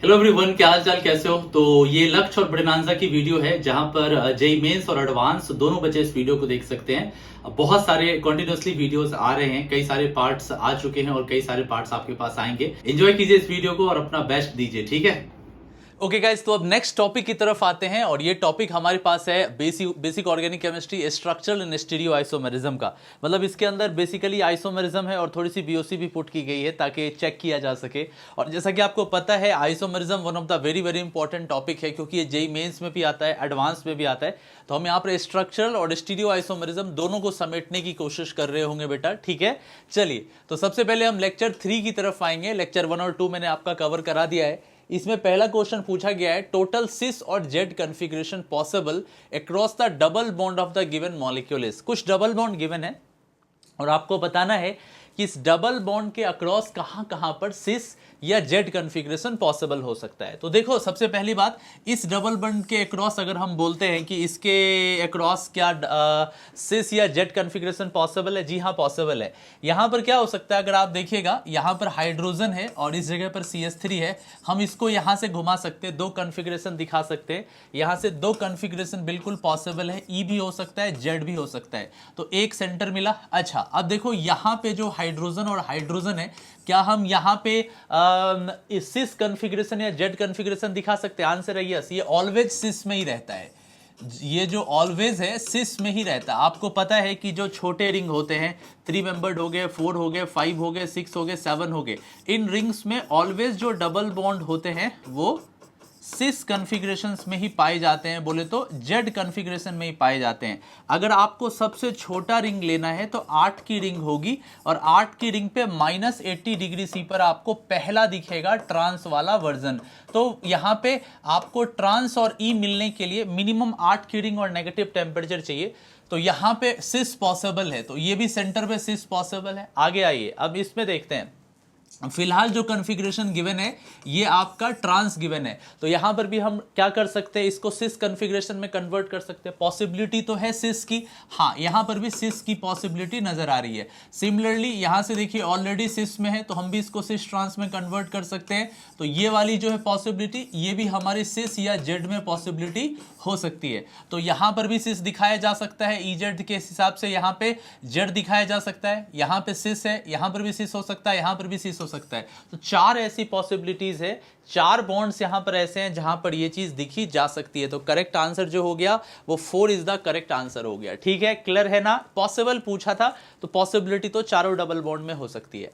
Hello everyone, क्या हाल चाल, कैसे हो। तो ये लक्ष्य और ब्रेनांजा की वीडियो है जहां पर जेई मेंस और एडवांस दोनों बच्चे इस वीडियो को देख सकते हैं। बहुत सारे कंटिन्यूअसली वीडियोस आ रहे हैं, कई सारे पार्ट्स आ चुके हैं और कई सारे पार्ट्स आपके पास आएंगे। एंजॉय कीजिए इस वीडियो को और अपना बेस्ट दीजिए, ठीक है। ओके गाइस, तो अब नेक्स्ट टॉपिक की तरफ आते हैं और ये टॉपिक हमारे पास है basic organic chemistry structural and stereo isomerism का। मतलब इसके अंदर बेसिकली आइसोमेरिज्म है और थोड़ी सी बीओसी भी पुट की गई है ताकि चेक किया जा सके। और जैसा कि आपको पता है, isomerism one of the very very important topic है, क्योंकि ये जेई मेंस में भी आता है, एडवांस में भी आता है। तो हम यहाँ पर स्ट्रक्चरल और स्टीरियो आइसोमेरिज्म दोनों को समेटने की कोशिश कर रहे होंगे बेटा, ठीक है। चलिए, तो सबसे पहले हम लेक्चर 3 की तरफ आएंगे। लेक्चर 1 और 2 मैंने आपका कवर करा दिया है। इसमें पहला क्वेश्चन पूछा गया है, टोटल सिस और Z configuration possible across the double bond of the given molecule is. कुछ डबल बॉन्ड गिवन है और आपको बताना है कि इस डबल बॉन्ड के अक्रॉस कहां कहां पर सिस या जेड कॉन्फ़िगरेशन पॉसिबल हो सकता है। तो देखो, सबसे पहली बात, इस डबल बॉन्ड के अक्रॉस अगर हम बोलते हैं कि इसके अक्रॉस क्या सिस या जेड कॉन्फ़िगरेशन पॉसिबल है, जी हाँ पॉसिबल है। यहां पर क्या हो सकता है, अगर आप देखिएगा यहां पर हाइड्रोजन है और इस जगह पर CH3 है। हम इसको यहां से घुमा सकते हैं, दो कॉन्फ़िगरेशन दिखा सकते हैं। यहां से दो कॉन्फ़िगरेशन बिल्कुल पॉसिबल है, ई भी हो सकता है, जेड भी हो सकता है। तो एक सेंटर मिला। अच्छा, अब देखो यहां पे जो हाइड्रोजन और हाइड्रोजन है, क्या हम यहां पे सिस कॉन्फ़िगरेशन या जेड कॉन्फ़िगरेशन दिखा सकते हैं? आंसर है यस। ये ऑलवेज सिस में ही रहता है। ये जो ऑलवेज है सिस में ही रहता है। आपको पता है कि जो छोटे रिंग होते हैं, 3 मेंबर्ड हो गए, 4 हो गए, 5 हो गए, 6 हो गए, 7 हो गए, इन रिंग्स में ऑलवेज जो डबल बॉन्ड होते हैं वो सिस कॉन्फ़िगरेशंस में ही पाए जाते हैं, बोले तो जेड कॉन्फ़िगरेशन में ही पाए जाते हैं। अगर आपको सबसे छोटा रिंग लेना है तो 8 की रिंग होगी और 8 की रिंग पे -80 डिग्री सी पर आपको पहला दिखेगा ट्रांस वाला वर्जन। तो यहां पे आपको ट्रांस और ई मिलने के लिए मिनिमम 8 की रिंग और नेगेटिव टेम्परेचर चाहिए। तो यहां पे सिस पॉसिबल है, तो ये भी सेंटर पे सिस पॉसिबल है। आगे आइए, अब इसमें देखते हैं। फिलहाल जो कॉन्फ़िगरेशन गिवन है ये आपका ट्रांस गिवन है, तो यहां पर भी हम क्या कर सकते हैं, इसको सिस कॉन्फ़िगरेशन में कन्वर्ट कर सकते हैं। पॉसिबिलिटी तो है सिस की, हाँ यहां पर भी सिस की पॉसिबिलिटी नजर आ रही है। सिमिलरली यहां से देखिए ऑलरेडी सिस में है, तो हम भी इसको सिस ट्रांस में कन्वर्ट कर सकते हैं। तो ये वाली जो है पॉसिबिलिटी, ये भी हमारी सिस या जेड में पॉसिबिलिटी हो सकती है। तो यहां पर भी सिस दिखाया जा सकता है, EZ के हिसाब से यहां पे जेड दिखाया जा सकता है। यहां पे सिस है, यहां पर भी सिस हो सकता है, यहां पर भी सिस हो सकता है। तो 4 ऐसी पॉसिबिलिटीज है, 4 बॉन्ड्स यहां पर ऐसे हैं जहां पर ये चीज दिखी जा सकती है। तो करेक्ट आंसर जो हो गया वो 4 इज द करेक्ट आंसर हो गया, ठीक है। क्लियर है ना। पॉसिबल पूछा था तो पॉसिबिलिटी तो चारों डबल बॉन्ड में हो सकती है।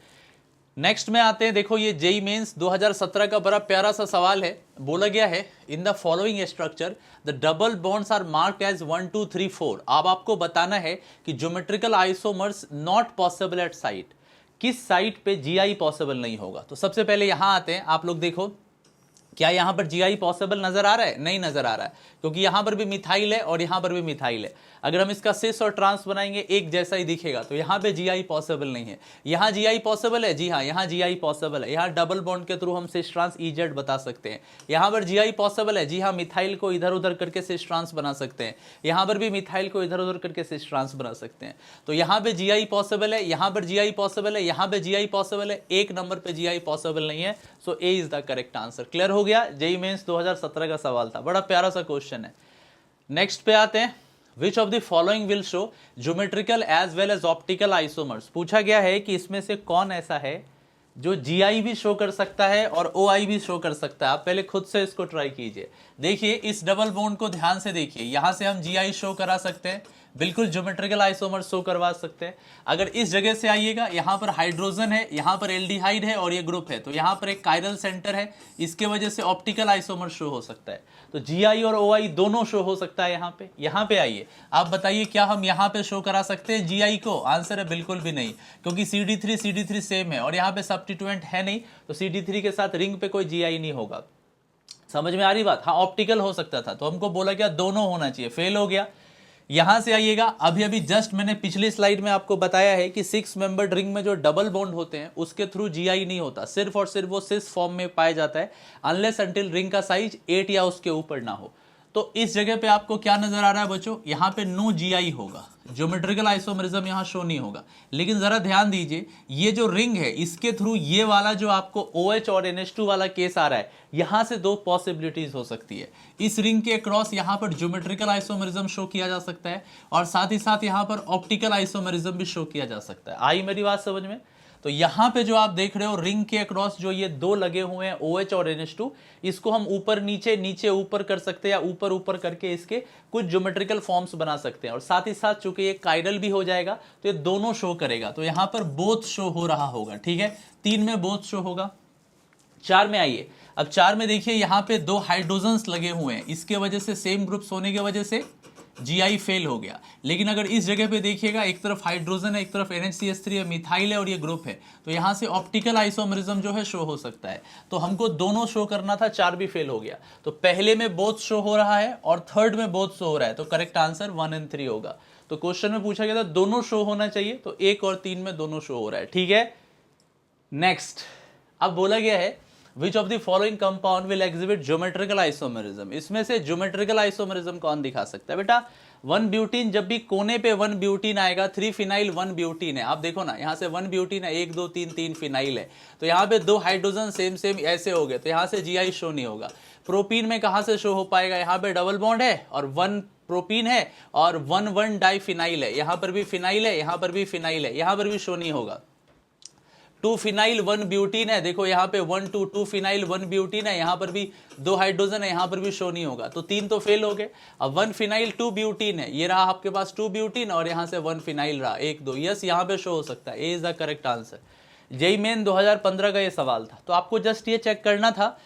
नेक्स्ट में आते हैं। देखो, ये जेई मेंस 2017 का बड़ा प्यारा सा सवाल है। बोला गया है, in the following structure the double bonds are marked as 1 2 3 4। अब आपको बताना है कि geometrical isomers not possible at site, किस साइट पे GI पॉसिबल नहीं होगा। तो सबसे पहले यहां आते हैं। आप लोग देखो, क्या यहां पर GI पॉसिबल नजर आ रहा है? नहीं नजर आ रहा है, क्योंकि यहां पर भी मिथाइल है और यहां पर भी मिथाइल है। अगर हम इसका सिस और ट्रांस बनाएंगे एक जैसा ही दिखेगा, तो यहां पे GI पॉसिबल नहीं है। यहां GI पॉसिबल है, जी हाँ यहां GI पॉसिबल है। यहां डबल बॉन्ड के थ्रू हम सिस ट्रांस EZ बता सकते हैं। यहां पर GI पॉसिबल है, जी हाँ मिथाइल को इधर उधर करके सिस ट्रांस बना सकते हैं। यहां पर भी मिथाइल को इधर उधर करके सिस ट्रांस बना सकते हैं। तो यहां पे GI पॉसिबल है, यहां पर GI पॉसिबल है, यहां पे GI पॉसिबल है, एक नंबर पे GI पॉसिबल नहीं है। सो A is the correct answer. Clear हो गया। जेई मेंस 2017 का सवाल था, बड़ा प्यारा सा क्वेश्चन है। नेक्स्ट पे आते हैं। Which of the following will show geometrical as well as optical isomers. पूछा गया है कि इसमें से कौन ऐसा है जो GI भी शो कर सकता है और OI भी शो कर सकता है। आप पहले खुद से इसको ट्राई कीजिए। देखिए, इस डबल बॉन्ड को ध्यान से देखिए, यहां से हम GI शो करा सकते हैं, बिल्कुल ज्योमेट्रिकल आइसोमर शो करवा सकते हैं। अगर इस जगह से आइएगा, यहां पर हाइड्रोजन है, यहां पर एल्डिहाइड है और ये ग्रुप है, तो यहां पर एक कायरल सेंटर है, इसके वजह से ऑप्टिकल आइसोमर शो हो सकता है। तो GI और OI दोनों शो हो सकता है यहां पे आइए। आप बताइए, क्या हम यहां पे शो करा सकते हैं GI को? आंसर है बिल्कुल भी नहीं, क्योंकि CD3 सेम है और यहां पे सब्स्टिट्यूएंट है नहीं, तो CD3 के साथ रिंग पे कोई GI नहीं होगा। समझ में आ रही बात? हाँ, ऑप्टिकल हो सकता था, तो हमको बोला क्या दोनों होना चाहिए, फेल हो गया। यहां से आइएगा, अभी जस्ट मैंने पिछली स्लाइड में आपको बताया है कि 6 मेंबर्ड रिंग में जो डबल बॉन्ड होते हैं उसके थ्रू GI नहीं होता, सिर्फ और सिर्फ वो सिस फॉर्म में पाया जाता है, अनलेस अंटिल रिंग का साइज 8 या उसके ऊपर ना हो। तो इस जगह पे आपको क्या नजर आ रहा है बच्चों, यहाँ पे नो जीआई होगा, ज्योमेट्रिकल आइसोमेरिज्म यहाँ शो नहीं होगा। लेकिन जरा ध्यान दीजिए, ये जो रिंग है इसके थ्रू ये वाला जो आपको OH और NH2 वाला केस आ रहा है, यहां से दो पॉसिबिलिटीज हो सकती है। इस रिंग के क्रॉस यहां पर ज्योमेट्रिकल आइसोमेरिज्म शो किया जा सकता है और साथ ही साथ यहां पर ऑप्टिकल आइसोमेरिज्म भी शो किया जा सकता है। आई मेरी बात समझ में? तो यहां पे जो आप देख रहे हो रिंग के अक्रॉस जो ये दो लगे हुए हैं OH और NH2, इसको हम ऊपर नीचे नीचे ऊपर कर सकते हैं या ऊपर ऊपर करके इसके कुछ ज्योमेट्रिकल फॉर्म्स बना सकते हैं। और साथ ही साथ चूंकि ये काइरल भी हो जाएगा तो ये दोनों शो करेगा। तो यहां पर बोथ शो हो रहा होगा, ठीक है। 3 में बोथ शो होगा। 4 में आइए, अब 4 में देखिए यहाँ पे दो हाइड्रोजन्स लगे हुए हैं, इसके वजह से सेम ग्रुप्स होने की वजह से जीआई फेल हो गया। लेकिन अगर इस जगह पे देखिएगा, एक तरफ हाइड्रोजन है, एक तरफ NHCH3 है, मिथाइल है और ये ग्रुप है, तो यहाँ से ऑप्टिकल आइसोमेरिज्म जो है शो हो सकता है। तो हमको दोनों शो करना था, 4 भी फेल हो गया। तो पहले में बोथ शो हो रहा है और थर्ड में बोथ शो हो रहा है, तो करेक्ट आंसर 1 और 3 होगा। तो क्वेश्चन में पूछा गया था दोनों शो होना चाहिए, तो 1 और 3 में दोनों शो हो रहा है, ठीक है। नेक्स्ट, अब बोला गया है Which of the following compound will exhibit geometrical isomerism? इसमें से geometrical isomerism कौन दिखा सकता है बेटा? 1 ब्यूटीन, जब भी कोने पे 1 ब्यूटीन आएगा, 3 फिनाइल 1 ब्यूटीन है। आप देखो ना, यहाँ से 1 ब्यूटीन है, 1 2 3 3 फिनाइल है, तो यहाँ पे 2 हाइड्रोजन सेम सेम ऐसे हो गए, तो यहाँ से जीआई शो नहीं होगा। प्रोपीन में कहाँ से शो हो पाएगा? यहाँ पे डबल बॉन्ड है और 1 प्रोपीन है और 1 1 डाई फिनाइल है, यहाँ पर भी फिनाइल है, यहाँ पर भी फिनाइल है, यहाँ पर भी शो नहीं होगा। 2 फिनाइल 1 ब्यूटीन है, देखो यहाँ पे 1 2 2 फिनाइल 1 ब्यूटीन है, यहाँ पर भी 2 हाइड्रोजन है, यहाँ पर भी शो नहीं होगा। तो 3 तो फेल हो गए। अब 1 फिनाइल 2 ब्यूटीन है, ये रहा आपके पास 2 ब्यूटीन और यहाँ से 1 फिनाइल रहा 1 2, यस यहाँ पे शो हो सकता है। A is the correct answer. JEE Main 2015 का ये सवाल था, तो आपको जस्ट ये चेक करना था,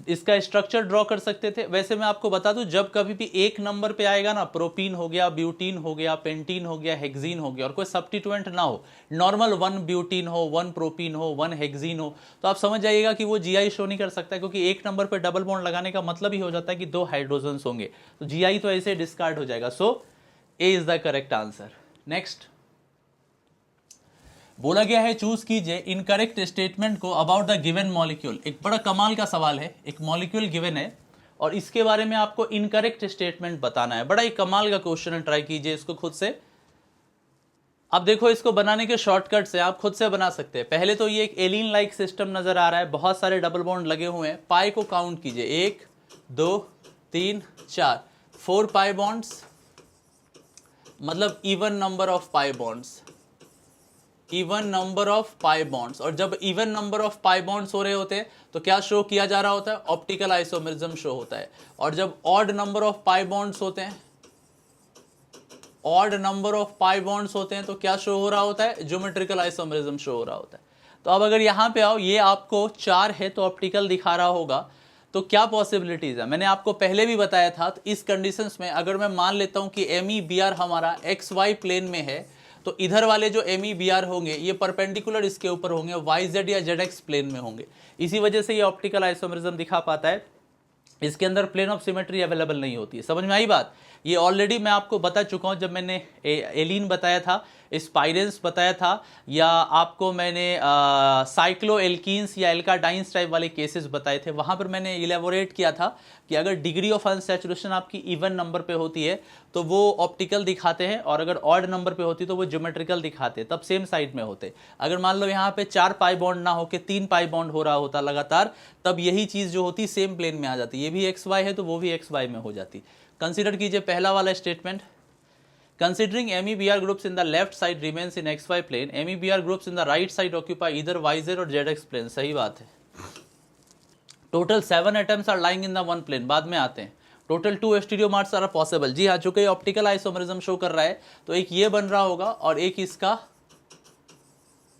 इसका स्ट्रक्चर ड्रॉ कर सकते थे। वैसे मैं आपको बता दूं, जब कभी भी एक नंबर पे आएगा ना, प्रोपीन हो गया, ब्यूटीन हो गया, पेंटीन हो गया, हेक्सीन हो गया और कोई सब्स्टिट्यूएंट ना हो, नॉर्मल 1 ब्यूटीन हो, 1 प्रोपीन हो, 1 हेक्सीन हो, तो आप समझ जाइएगा कि वो जीआई शो नहीं कर सकता, क्योंकि एक नंबर पे डबल बॉन्ड लगाने का मतलब ही हो जाता है कि 2 हाइड्रोजन होंगे, तो जीआई तो ऐसे डिस्कार्ड हो जाएगा। So A is the correct answer. Next बोला गया है, चूज कीजिए इनकरेक्ट स्टेटमेंट को अबाउट द गिवन मॉलिक्यूल। एक बड़ा कमाल का सवाल है, एक मॉलिक्यूल गिवन है और इसके बारे में आपको इनकरेक्ट स्टेटमेंट बताना है। बड़ा ही कमाल का क्वेश्चन है, ट्राई कीजिए इसको खुद से। अब देखो, इसको बनाने के शॉर्टकट्स हैं, आप खुद से बना सकते हैं। पहले तो ये एक एलीन लाइक सिस्टम नजर आ रहा है, बहुत सारे डबल बॉन्ड लगे हुए हैं। पाई को काउंट कीजिए, 1 2 3 4, 4 पाई बॉन्ड्स, मतलब even number of pi bonds, even number of pi bonds. और जब even number of pi bonds हो रहे होते हैं तो क्या शो किया जा रहा होता है? ऑप्टिकल आइसोमेरिज्म शो होता है। और जब odd number of pi bonds होते हैं, odd number of pi bonds होते हैं, तो क्या शो हो रहा होता है? ज्योमेट्रिकल आइसोमेरिज्म शो हो रहा होता है। तो अब अगर यहां पे आओ, ये आपको 4 है तो ऑप्टिकल दिखा रहा होगा, तो क्या पॉसिबिलिटीज है? मैंने आपको पहले भी बताया था। तो इस कंडीशंस में अगर मैं मान लेता हूं कि MEBR हमारा XY प्लेन में है, तो इधर वाले जो MEBR होंगे ये परपेंडिकुलर इसके ऊपर होंगे, YZ या ZX प्लेन में होंगे। इसी वजह से ये ऑप्टिकल आइसोमेरिज्म दिखा पाता है। इसके अंदर प्लेन ऑफ सिमेट्री अवेलेबल नहीं होती है। समझ में आई बात? ये ऑलरेडी मैं आपको बता चुका हूं, जब मैंने एलीन बताया था, स्पाइरेंस बताया था, या आपको मैंने साइक्लो एल्कीन्स या एल्काडाइंस टाइप वाले केसेस बताए थे। वहां पर मैंने इलेबोरेट किया था कि अगर डिग्री ऑफ अनसैचुरेशन आपकी इवन नंबर पे होती है तो वो ऑप्टिकल दिखाते हैं, और अगर ऑड नंबर पे होती है तो वो ज्योमेट्रिकल दिखाते हैं, तब सेम साइड में होते। अगर मान लो यहाँ पे 4 पाई बॉन्ड ना होके 3 पाई बॉन्ड हो रहा होता लगातार, तब यही चीज जो होती सेम प्लेन में आ जाती। ये भी XY है तो वो भी XY में हो जाती। कंसीडर कीजिए पहला वाला statement, considering MEBR groups in the left side remains in XY plane, MEBR groups in the right side occupy इधर YZ और ZX प्लेन। सही बात है। Total 7 atoms are lying in the 1 plane, बाद में आते हैं। Total 2 stereomers are possible. जी हाँ, चूंकि ऑप्टिकल आइसोमेरिज्म शो कर रहा है तो एक ये बन रहा होगा और एक इसका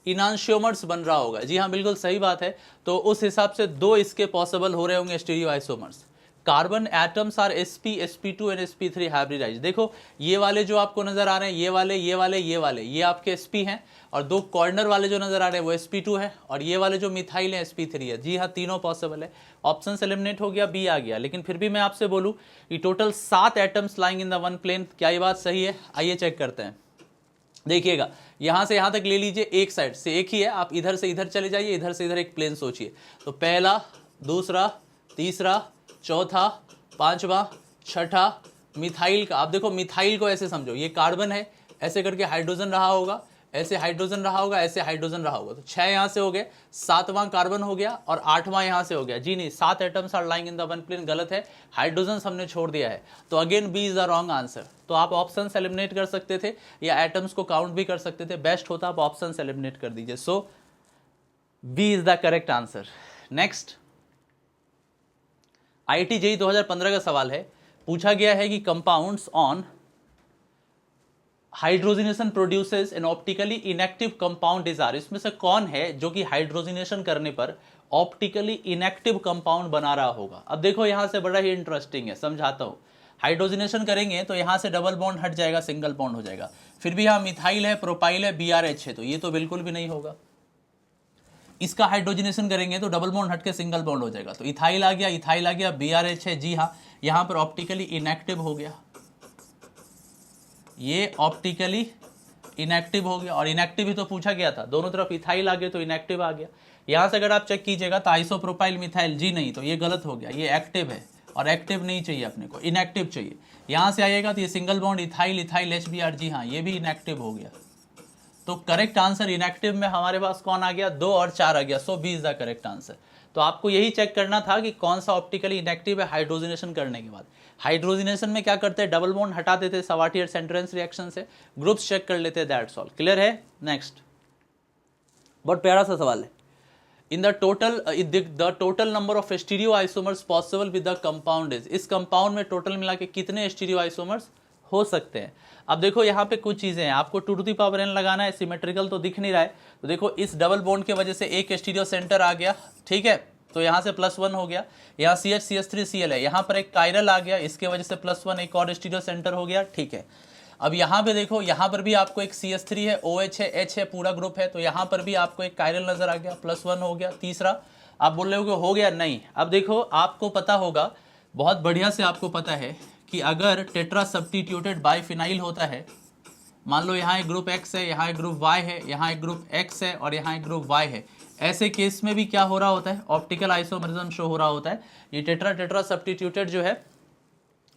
इनांशियोमर्स बन रहा होगा। जी हाँ, बिल्कुल सही बात है। तो उस हिसाब से 2 इसके पॉसिबल हो रहे होंगे stereo isomers. Carbon atoms are sp sp2 and sp3 hybridize. देखो ये वाले जो आपको नजर आ रहे हैं, ये वाले ये आपके sp हैं, और 2 कॉर्नर वाले जो नजर आ रहे हैं वो sp2 है, और ये वाले जो मिथाइल है sp3 है। जी हाँ, तीनों पॉसिबल है। ऑप्शन से एलिमिनेट हो गया, बी आ गया। लेकिन फिर भी मैं आपसे बोलूं कि total 7 atoms lying in the 1 plane, क्या ये बात सही है? आइए चेक करते हैं। देखिएगा, यहां से यहां तक ले लीजिए, एक साइड से एक ही है, आप इधर से इधर चले जाइए, इधर से इधर एक प्लेन सोचिए। तो पहला, दूसरा, तीसरा, चौथा, 5वां, छठा मिथाइल का, आप देखो मिथाइल को ऐसे समझो, ये कार्बन है, ऐसे करके हाइड्रोजन रहा होगा, ऐसे हाइड्रोजन रहा होगा, ऐसे हाइड्रोजन रहा होगा, तो 6 यहां से हो गए, 7वां कार्बन हो गया और 8वां यहां से हो गया। जी नहीं, 7 atoms are lying in the one plane, गलत है, हाइड्रोजन हमने छोड़ दिया है, तो again B is the wrong answer. तो आप ऑप्शन एलिमिनेट कर सकते थे या एटम्स को काउंट भी कर सकते थे, बेस्ट होता आप ऑप्शन एलिमिनेट कर दीजिए। So B is the correct answer. Next, IIT JEE 2015 का सवाल है, पूछा गया है कि compounds on hydrogenation produces an optically inactive compound is are, इसमें से कौन है जो कि हाइड्रोजनेशन करने पर ऑप्टिकली इनएक्टिव कंपाउंड बना रहा होगा। अब देखो यहां से बड़ा ही इंटरेस्टिंग है, समझाता हूं। हाइड्रोजनेशन करेंगे तो यहां से डबल बॉन्ड हट जाएगा, सिंगल बॉन्ड हो जाएगा, फिर भी यहां मिथाइल है, प्रोपाइल है, BRH है, तो ये तो बिल्कुल भी नहीं होगा। इसका हाइड्रोजनेशन करेंगे तो डबल बॉन्ड हट के सिंगल बॉन्ड हो जाएगा, तो इथाइल आ गया, इथाइल आ गया, BRH है, जी हाँ, यहां पर ऑप्टिकली इनएक्टिव हो गया, ये ऑप्टिकली इनएक्टिव हो गया, और इनएक्टिव ही तो पूछा गया था, दोनों तरफ इथाइल आ गया तो इनएक्टिव आ गया। यहां से अगर आप चेक कीजिएगा तो आइसोप्रोपाइल मिथाइल, जी नहीं, तो ये गलत हो गया, ये एक्टिव है और एक्टिव नहीं चाहिए अपने को, इनएक्टिव चाहिए। यहां से आइएगा तो ये single bond ethyl ethyl HBr, जी हाँ, ये भी इनएक्टिव हो गया। तो करेक्ट आंसर इनएक्टिव में हमारे पास कौन आ गया, 2 और 4 आ गया, so B is the correct answer. तो आपको यही चेक करना था कि कौन सा ऑप्टिकली इनएक्टिव है हाइड्रोजनेशन करने के बाद। हाइड्रोजनेशन में क्या करते हैं, डबल बॉन्ड हटा देते हैं सवाटियर सेंट्रेंस रिएक्शन से, ग्रुप्स चेक कर लेते हैं, दैट्स ऑल। क्लियर है। नेक्स्ट, बहुत प्यारा सा सवाल है। In the total number of stereo isomers possible with the compound is, इस कंपाउंड में टोटल मिला के कितने स्टीरियो आइसोमर्स हो सकते हैं। अब देखो यहाँ पे कुछ चीजें हैं, आपको 2 to the power n लगाना है, सिमेट्रिकल तो दिख नहीं रहा है, तो देखो इस डबल बॉन्ड के वजह से एक स्टीरियो सेंटर आ गया, ठीक है, तो यहाँ से +1 हो गया, यहाँ CH CH3Cl है, यहाँ पर एक कायरल आ गया, इसके वजह से +1 एक और स्टीरियो सेंटर हो गया, ठीक है। अब यहाँ पे देखो, यहाँ पर भी आपको एक CH3 है, OH है, H है, पूरा ग्रुप है, तो यहाँ पर भी आपको एक कायरल नजर आ गया, +1 हो गया। तीसरा, आप बोल रहे हो गया नहीं, अब देखो आपको पता होगा, बहुत बढ़िया से आपको पता है कि अगर टेट्रा सब्स्टिट्यूटेड बाइफिनाइल होता है, मान लो यहाँ एक ग्रुप X है, यहाँ एक ग्रुप Y है, यहाँ एक ग्रुप X है और यहाँ एक ग्रुप Y है, ऐसे केस में भी क्या हो रहा होता है, ऑप्टिकल आइसोमरिज्म शो हो रहा होता है। ये टेट्रा सब्स्टिट्यूटेड जो है,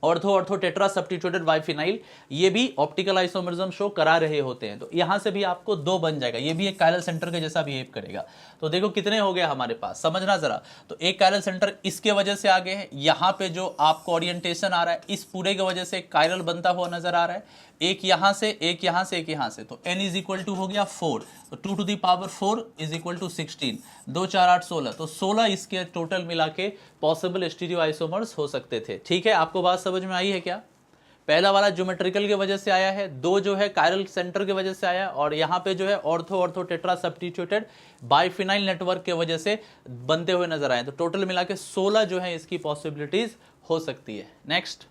ऑर्थो टेट्रा सब्स्टिट्यूटेड बाइफिनाइल, ये भी ऑप्टिकल आइसोमरिज्म शो करा रहे होते हैं, तो यहां से भी आपको 2 बन जाएगा, ये भी एक कायरल सेंटर के जैसा बिहेव करेगा। तो देखो कितने हो गए हमारे पास, समझना जरा। तो एक कायरल सेंटर इसके वजह से आगे है, यहाँ पे जो आपको ओरिएंटेशन आ रहा है, इस पूरे की वजह से एक कायरल बनता हुआ नजर आ रहा है, एक यहाँ से, एक यहाँ से, एक यहाँ से, तो n इज इक्वल टू हो गया 4, तो 2 to the power 4 is equal to 16, 2 4 8 16, तो 16 इसके टोटल मिला के पॉसिबल स्टीरियो आइसोमर्स हो सकते थे। ठीक है, आपको बात समझ में आई है क्या। पहला वाला ज्योमेट्रिकल के वजह से आया है, 2 जो है कायरल सेंटर के वजह से आया, और यहाँ पे जो है ortho tetra substituted biphenyl network के वजह से बनते हुए नजर आए, तो टोटल मिला के 16 जो है इसकी पॉसिबिलिटीज हो सकती है। नेक्स्ट,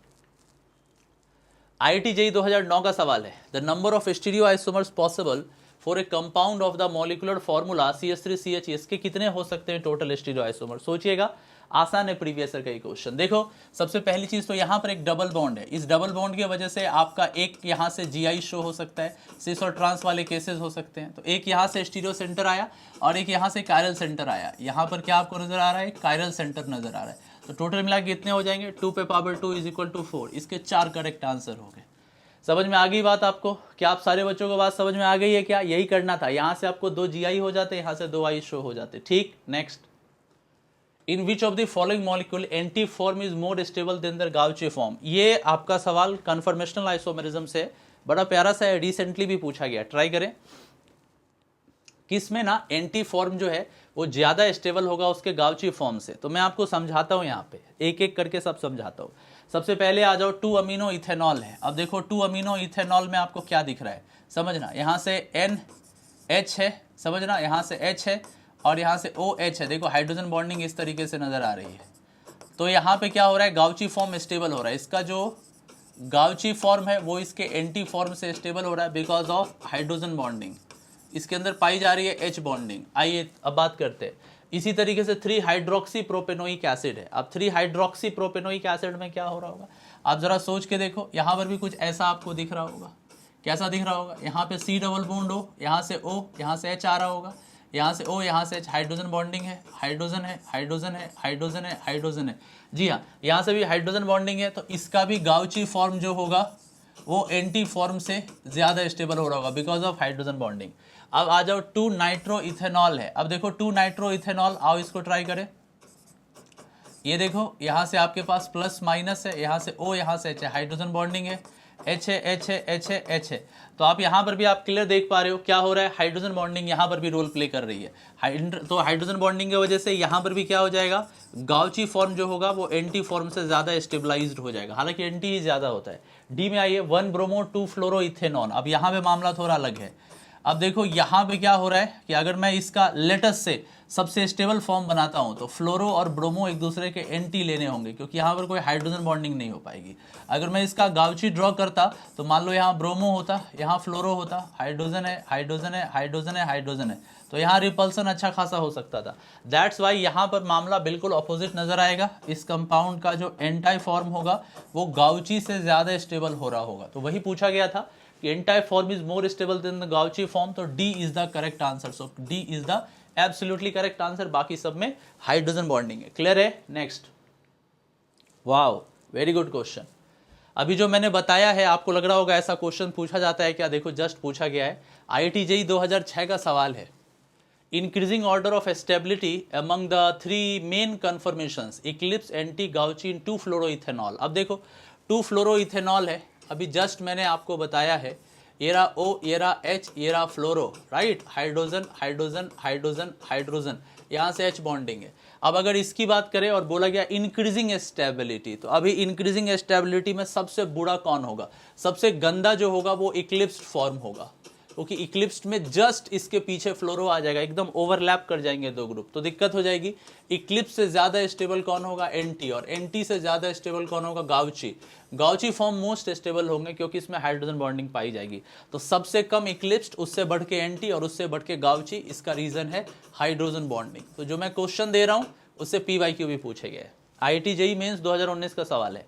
IIT JEE 2009 का सवाल है, the number of stereo isomers possible for a compound of the molecular formula CH3CH, इसके कितने हो सकते हैं टोटल स्टीरियो आइसोमर। सोचिएगा, आसान है प्रीवियस ईयर का ये क्वेश्चन। देखो सबसे पहली चीज तो यहाँ पर एक डबल बॉन्ड है, इस डबल बॉन्ड की वजह से आपका एक यहाँ से GI शो हो सकता है, सिस और ट्रांस वाले केसेस हो सकते हैं, तो एक यहाँ से स्टीरियो सेंटर आया और एक यहाँ से कायरल सेंटर आया, यहाँ पर क्या आपको नजर आ रहा है, कायरल सेंटर नजर आ रहा है, तो टोटल मिला के कितने हो जाएंगे, 2 पे पावर 2 इज इक्वल टू 4, इसके 4 करेक्ट आंसर हो गए। समझ में आ गई बात आपको, क्या आप सारे बच्चों को बात समझ में आ गई है क्या। यही करना था, यहाँ से आपको 2 GI हो जाते, यहाँ से 2 I शो हो जाते। ठीक, next, in which of the following molecule anti form is more stable than the gauche form. ये आपका सवाल कन्फर्मेशनल आइसोमेरिज्म से बड़ा प्यारा सा है, रिसेंटली भी पूछा गया, ट्राई करें। किसमें ना एंटी फॉर्म जो है वो ज्यादा स्टेबल होगा उसके गाउची फॉर्म से, तो मैं आपको समझाता हूं, यहाँ पे एक एक करके सब समझाता हूं। सबसे पहले आ जाओ, 2 अमीनो इथेनॉल है। अब देखो 2 अमीनो इथेनॉल में आपको क्या दिख रहा है, समझना, यहाँ से NH है, समझना, यहाँ से H है और यहाँ से OH है। देखो हाइड्रोजन बॉन्डिंग इस तरीके से नजर आ रही है, तो यहाँ पे क्या हो रहा है, गाउची फॉर्म स्टेबल हो रहा है, इसका जो गाउची फॉर्म है वो इसके एंटी फॉर्म से स्टेबल हो रहा है बिकॉज ऑफ हाइड्रोजन बॉन्डिंग, इसके अंदर पाई जा रही है H बॉन्डिंग। आइए अब बात करते हैं। इसी तरीके से 3 हाइड्रोक्सी प्रोपेनोइक एसिड है। अब 3 हाइड्रोक्सी प्रोपेनोइक एसिड में क्या हो रहा होगा, आप जरा सोच के देखो, यहाँ पर भी कुछ ऐसा आपको दिख रहा होगा, कैसा दिख रहा होगा, यहाँ पे C डबल बॉन्ड हो, यहाँ से O, यहाँ से H आ रहा होगा, यहाँ से O, यहाँ से H, हाइड्रोजन बॉन्डिंग है, हाइड्रोजन है, हाइड्रोजन है, हाइड्रोजन है, हाइड्रोजन है। जी हाँ, यहाँ से भी हाइड्रोजन बॉन्डिंग है, तो इसका भी गाउची फॉर्म जो होगा वो एंटी फॉर्म से ज़्यादा स्टेबल हो रहा होगा बिकॉज ऑफ हाइड्रोजन बॉन्डिंग। अब आ जाओ 2 नाइट्रो इथेनॉल है। अब देखो 2 नाइट्रो इथेनॉल, आओ इसको ट्राई करें। ये देखो यहाँ से आपके पास प्लस माइनस है, यहाँ से O, यहाँ से H है, हाइड्रोजन बॉन्डिंग है, H है, H है, H है, H है। तो आप यहाँ पर भी आप क्लियर देख पा रहे हो क्या हो रहा है, हाइड्रोजन बॉन्डिंग यहाँ पर भी रोल प्ले कर रही है। तो हाइड्रोजन बॉन्डिंग की वजह से यहाँ पर भी क्या हो जाएगा, गाउची फॉर्म जो होगा वो एंटी फॉर्म से ज़्यादा स्टेबलाइज्ड हो जाएगा, हालांकि एंटी ही ज़्यादा होता है। डी में आइए, 1 ब्रोमो 2 फ्लोरो इथेनॉन। अब यहाँ पे मामला थोड़ा अलग है। अब देखो यहाँ पे क्या हो रहा है कि अगर मैं इसका लेटेस्ट से सबसे स्टेबल फॉर्म बनाता हूँ तो फ्लोरो और ब्रोमो एक दूसरे के एंटी लेने होंगे, क्योंकि यहाँ पर कोई हाइड्रोजन बॉन्डिंग नहीं हो पाएगी। अगर मैं इसका गाउची ड्रॉ करता तो मान लो यहाँ ब्रोमो होता, यहाँ फ्लोरो होता, हाइड्रोजन है, हाइड्रोजन है, हाइड्रोजन है, हाइड्रोजन है, तो यहाँ रिपल्सन अच्छा खासा हो सकता था। दैट्स वाई यहाँ पर मामला बिल्कुल अपोजिट नजर आएगा। इस कंपाउंड का जो एंटाई फॉर्म होगा वो गाउची से ज़्यादा स्टेबल हो रहा होगा। तो वही पूछा गया था कि anti form is more stable than the gauche form, तो D is the correct answer. So D is the absolutely correct answer. बाकी सब में हाइड्रोजन बॉन्डिंग है। क्लियर है? Next. Wow, very good question. अभी जो मैंने बताया है आपको लग रहा होगा ऐसा क्वेश्चन पूछा जाता है क्या? देखो जस्ट पूछा गया है, IIT JEE 2006 का सवाल है। Increasing order of stability among the 3 main conformations eclipse, anti, gauche in 2 fluoroethanol. अब देखो 2 फ्लोरोइथेनॉल है, अभी जस्ट मैंने आपको बताया है, ये रहा O, ये रहा H, ये रहा fluoro, right, hydrogen, hydrogen, hydrogen, hydrogen, यहाँ से H बॉन्डिंग है। अब अगर इसकी बात करें और बोला गया इंक्रीजिंग स्टेबिलिटी, तो अभी इंक्रीजिंग स्टेबिलिटी में सबसे बुरा कौन होगा? सबसे गंदा जो होगा वो इक्लिप्स्ड फॉर्म होगा, क्योंकि इक्लिप्स्ड में जस्ट इसके पीछे फ्लोरो आ जाएगा, एकदम ओवरलैप कर जाएंगे दो ग्रुप, तो दिक्कत हो जाएगी। इक्लिप्स से ज्यादा स्टेबल कौन होगा? एंटी, और एंटी से ज्यादा स्टेबल कौन होगा? गाउची। गाउची फॉर्म मोस्ट स्टेबल होंगे क्योंकि इसमें हाइड्रोजन बॉन्डिंग पाई जाएगी। तो सबसे कम इक्लिप्स्ड, उससे बढ़ के एंटी और उससे बढ़ के गाउची, इसका रीजन है हाइड्रोजन बॉन्डिंग। तो जो मैं क्वेश्चन दे रहा हूं उससे PYQ भी पूछे गए। IIT JEE मेंस 2019 का सवाल है।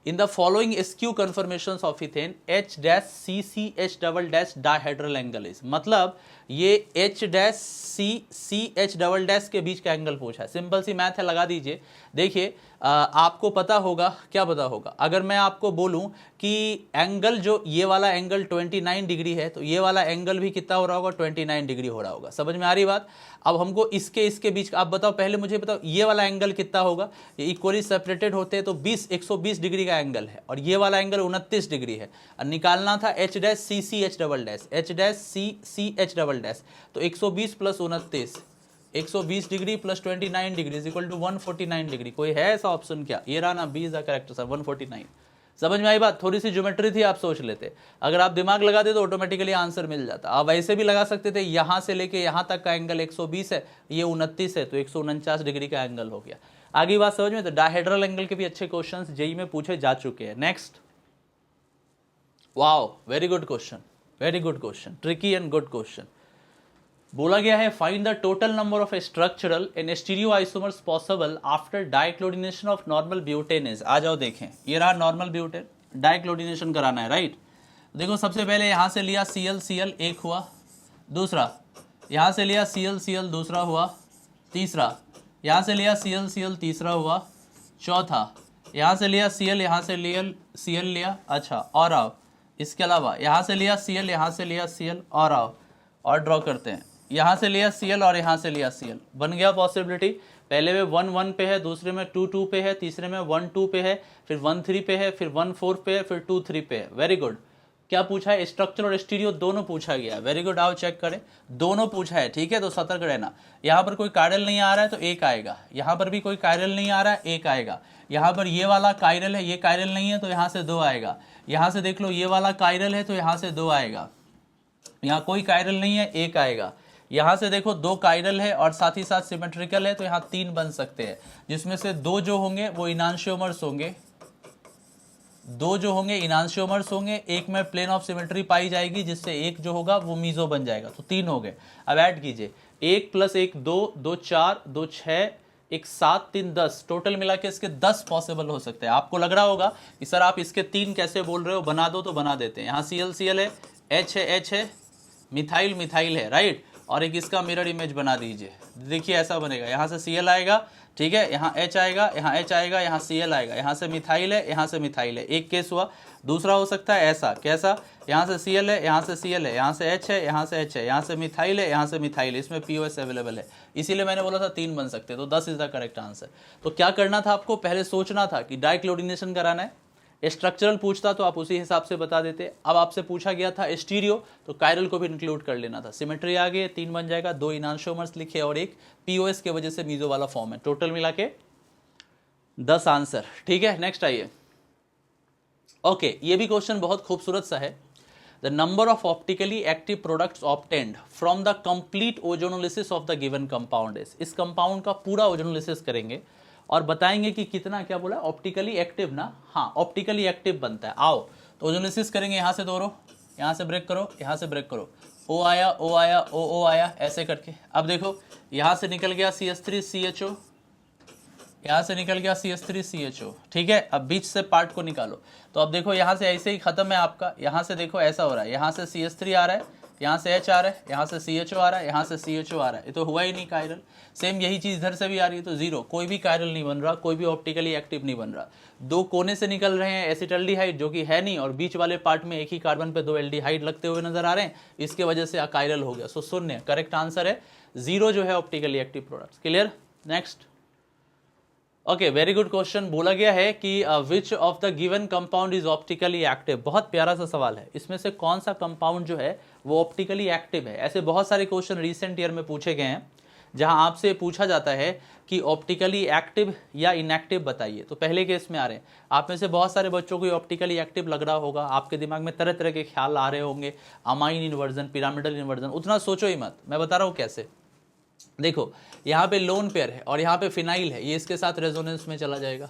In the following skew conformations of ethane, H-CCH double dash dihedral angle is, मतलब ये H-CCH double dash के बीच का एंगल पूछा है। सिंपल सी मैथ है, लगा दीजिए। देखिए आपको पता होगा, क्या पता होगा, अगर मैं आपको बोलूं कि एंगल जो ये वाला एंगल 29 डिग्री है, तो ये वाला एंगल भी कितना हो रहा होगा? 29 डिग्री हो रहा होगा। समझ में आ रही बात? अब हमको इसके बीच आप बताओ, पहले मुझे बताओ ये वाला एंगल कितना होगा? ये इक्वली सेपरेटेड होते हैं तो 120 डिग्री का एंगल है, और ये वाला एंगल 29 डिग्री है, और निकालना था H-CCH double dash, H-CCH double dash, तो 120 plus 29, 120 degree plus 29 degree is equal to 149 degree. कोई है ऐसा ऑप्शन क्या? ये रहा ना, B is the correct answer, 149। समझ में आई बात? थोड़ी सी ज्योमेट्री थी, आप सोच लेते, अगर आप दिमाग लगाते तो ऑटोमेटिकली आंसर मिल जाता। आप ऐसे भी लगा सकते थे, यहाँ से लेके यहाँ तक का एंगल 120 है, ये 29 है, तो 149 डिग्री का एंगल हो गया। आगे बात समझ में? तो डायहेड्रल एंगल के भी अच्छे क्वेश्चंस JEE में पूछे जा चुके हैं। Next. Wow, very good question, very good question, tricky and good question. बोला गया है find the total number of structural and stereoisomers possible after dichlorination of normal butane is. आ जाओ देखें, ये रहा नॉर्मल ब्यूटेन, डाइक्लोरिनेशन कराना है, राइट। देखो सबसे पहले यहाँ से लिया Cl एक हुआ, दूसरा यहाँ से लिया Cl दूसरा हुआ, तीसरा यहाँ से लिया Cl तीसरा हुआ, चौथा यहाँ से लिया Cl, यहाँ से लिया Cl लिया, अच्छा और आओ, इसके अलावा यहाँ से लिया Cl, यहाँ से लिया Cl, और आओ और ड्रॉ करते हैं, यहाँ से लिया Cl और यहाँ से लिया Cl, बन गया पॉसिबिलिटी। पहले में 1 1 पे है, दूसरे में 2 2 पे है, तीसरे में 1 2 पे है, फिर 1 3 पे है, फिर 1 4 पे है, फिर 2 3 पे है। Very good. क्या पूछा है? स्ट्रक्चर और स्टीरियो दोनों पूछा गया। वेरी गुड, आओ चेक करें, दोनों पूछा है, ठीक है। तो सतर्क रहना। यहाँ पर कोई कायरल नहीं आ रहा है तो एक आएगा, यहाँ पर भी कोई कायरल नहीं आ रहा है, एक आएगा। यहाँ पर ये वाला कायरल है, ये कायरल नहीं है तो यहाँ से 2 आएगा। यहाँ से देख लो ये वाला कायरल है तो यहाँ से 2 आएगा। यहाँ कोई कायरल नहीं है, एक आएगा। यहाँ से देखो 2 कायरल है और साथ ही साथ सिमेट्रिकल है, तो यहाँ 3 बन सकते हैं, जिसमें से 2 जो होंगे वो इनांशियोमर्स होंगे, 2 जो होंगे इनांशियोमर्स होंगे, एक में प्लेन ऑफ सिमेट्री पाई जाएगी, जिससे एक जो होगा वो मीजो बन जाएगा, तो 3 हो गए। अब ऐड कीजिए, 1 + 1 2, 2 4, 2 6, 1 7, 3 10, टोटल मिला के इसके 10 पॉसिबल हो सकते हैं। आपको लग रहा होगा कि सर आप इसके 3 कैसे बोल रहे हो, बना दो तो बना देते हैं। यहाँ Cl है, H है, मिथाइल है, राइट। और एक इसका मिरर इमेज बना दीजिए। देखिए ऐसा बनेगा, यहाँ से Cl आएगा, ठीक है, यहाँ H आएगा, यहाँ H आएगा, यहाँ Cl आएगा, यहाँ से मिथाइल है, यहाँ से मिथाइल है, एक केस हुआ। दूसरा हो सकता है ऐसा, कैसा, यहाँ से Cl है, यहाँ से Cl है, यहाँ से H है, यहाँ से H है, यहाँ से मिथाइल है, यहाँ से मिथाइल है, इसमें POS अवेलेबल है, इसीलिए मैंने बोला था 3 बन सकते हैं, तो 10 इज द करेक्ट आंसर। तो क्या करना था आपको, पहले सोचना था कि डाइक्लोरीनेशन कराना है, स्ट्रक्चरल पूछता तो आप उसी हिसाब से बता देते। अब आपसे पूछा गया था स्टीरियो, तो कायरल को भी इंक्लूड कर लेना था। सिमेट्री आ गई, 3 बन जाएगा, 2 इनांशोमर्स लिखे और एक POS के वजह से मीजो वाला फॉर्म है। टोटल मिला के 10 आंसर, ठीक है। नेक्स्ट आइए। ओके, ये भी क्वेश्चन बहुत खूबसूरत सा है। The number of optically active products obtained from the complete ozonolysis of the given compound is. इस कंपाउंड का पूरा ओजोनोलिसिस करेंगे और बताएंगे कि कितना, क्या बोला, ऑप्टिकली एक्टिव ना, हाँ ऑप्टिकली एक्टिव बनता है। आओ तो ओजोनोलिसिस करेंगे, यहाँ से दोहरो, यहाँ से ब्रेक करो, यहाँ से ब्रेक करो, O आया, O आया, O आया, ऐसे करके। अब देखो यहाँ से निकल गया CH3CHO, यहाँ से निकल गया CH3CHO, ठीक है। अब बीच से पार्ट को निकालो, तो अब देखो यहाँ से ऐसे ही खत्म है आपका। यहाँ से देखो ऐसा हो रहा है, यहाँ से CH3 आ रहा है, यहाँ से H आ रहा है, यहाँ से CHO आ रहा है, यहाँ से CHO आ रहा है, ये तो हुआ ही नहीं कायरल। सेम यही चीज़ इधर से भी आ रही है, तो जीरो, कोई भी कायरल नहीं बन रहा, कोई भी ऑप्टिकली एक्टिव नहीं बन रहा। 2 कोने से निकल रहे हैं एसिटल्डिहाइड जो कि है नहीं, और बीच वाले पार्ट में एक ही कार्बन पे 2 एल्डिहाइड लगते हुए नजर आ रहे हैं, इसके वजह से अकायरल हो गया। सो शून्य करेक्ट आंसर है, 0 जो है optically active products. Clear. Next. Okay, very good question. बोला गया है कि विच of the given compound is optically active. बहुत प्यारा सा सवाल है, इसमें से कौन सा कंपाउंड जो है वो ऑप्टिकली एक्टिव है। ऐसे बहुत सारे क्वेश्चन रिसेंट ईयर में पूछे गए हैं जहां आपसे पूछा जाता है कि ऑप्टिकली एक्टिव या इनएक्टिव बताइए। तो पहले केस में आ रहे हैं, आप में से बहुत सारे बच्चों को ऑप्टिकली एक्टिव लग रहा होगा, आपके दिमाग में तरह तरह के ख्याल आ रहे होंगे, अमाइन इन्वर्जन, पिरामिडल इन्वर्जन। उतना सोचो ही मत, मैं बता रहा हूँ कैसे। देखो यहाँ पे लोन पेयर है और यहाँ पे फिनाइल है, ये इसके साथ रेजोनेंस में चला जाएगा,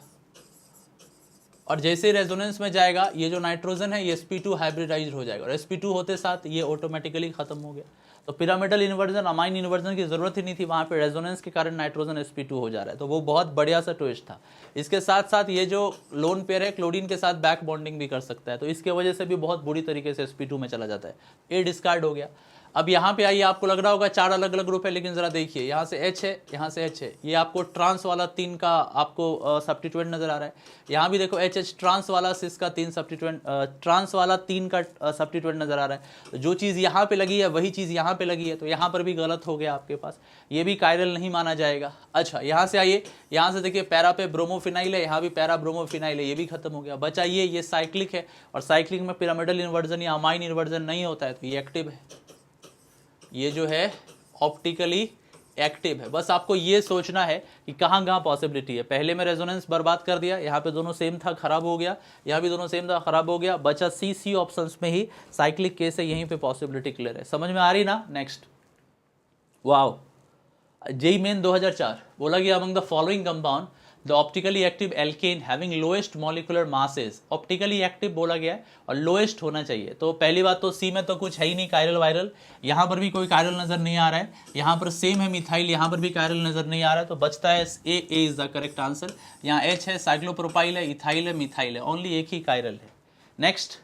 और जैसे रेजोनेंस में जाएगा ये जो नाइट्रोजन है ये sp2 हाइब्रिडाइज हो जाएगा, और sp2 होते साथ ये ऑटोमेटिकली खत्म हो गया। तो पिरामिडल इन्वर्जन, अमाइन इन्वर्जन की जरूरत ही नहीं थी, वहाँ पे रेजोनेंस के कारण नाइट्रोजन sp2 हो जा रहा है, तो वो बहुत बढ़िया सा ट्विस्ट था। इसके साथ साथ ये जो लोन पेयर है क्लोरीन के साथ बैक बॉन्डिंग भी कर सकता है, तो इसके वजह से भी बहुत बुरी तरीके से sp2 में चला जाता है, ए डिस्कार्ड हो गया। अब यहाँ पे आइए, आपको लग रहा होगा 4 अलग अलग ग्रुप है, लेकिन जरा देखिए यहाँ से H है, यहाँ से H है, ये आपको ट्रांस वाला 3 का आपको सब्स्टिट्यूएंट नजर आ रहा है। यहाँ भी देखो HH ट्रांस वाला, सिस का 3 सब्स्टिट्यूएंट, ट्रांस वाला 3 का सब्स्टिट्यूएंट नजर आ रहा है। तो जो चीज़ यहाँ पे लगी है वही चीज़ यहाँ पे लगी है, तो यहाँ पर भी गलत हो गया आपके पास, ये भी कायरल नहीं माना जाएगा। अच्छा, यहाँ से आइए, यहाँ से देखिए पैरा पे ब्रोमोफिनाइल है, यहाँ भी पैरा ब्रोमोफिनाइल है, ये भी खत्म हो गया। बचा ये साइक्लिक है, और साइक्लिक में पिरामिडल इन्वर्जन या अमाइन इन्वर्जन नहीं होता है, तो ये एक्टिव है, ये जो है ऑप्टिकली एक्टिव है। बस आपको ये सोचना है कि कहाँ कहाँ पॉसिबिलिटी है। पहले में रेजोनेंस बर्बाद कर दिया, यहाँ पे दोनों सेम था, खराब हो गया, यहाँ भी दोनों सेम था, खराब हो गया, बचा सी ऑप्शंस में ही साइक्लिक केस है, यहीं पे पॉसिबिलिटी क्लियर है। समझ में आ रही ना। नेक्स्ट। वाओ, जेई मेन 2004 बोला गया among the following compound the optically active alkane having lowest molecular masses. Optically active बोला गया है और लोएस्ट होना चाहिए। तो पहली बात तो सी में तो कुछ है ही नहीं कायरल वायरल, यहाँ पर भी कोई कायरल नजर नहीं आ रहा है, यहाँ पर सेम है मिथाइल, यहाँ पर भी कायरल नजर नहीं आ रहा है, तो बचता है A is the correct answer. यहाँ H है, साइक्लोप्रोपाइल है, इथाइल है, मिथाइल है, ओनली एक ही कायरल है। Next.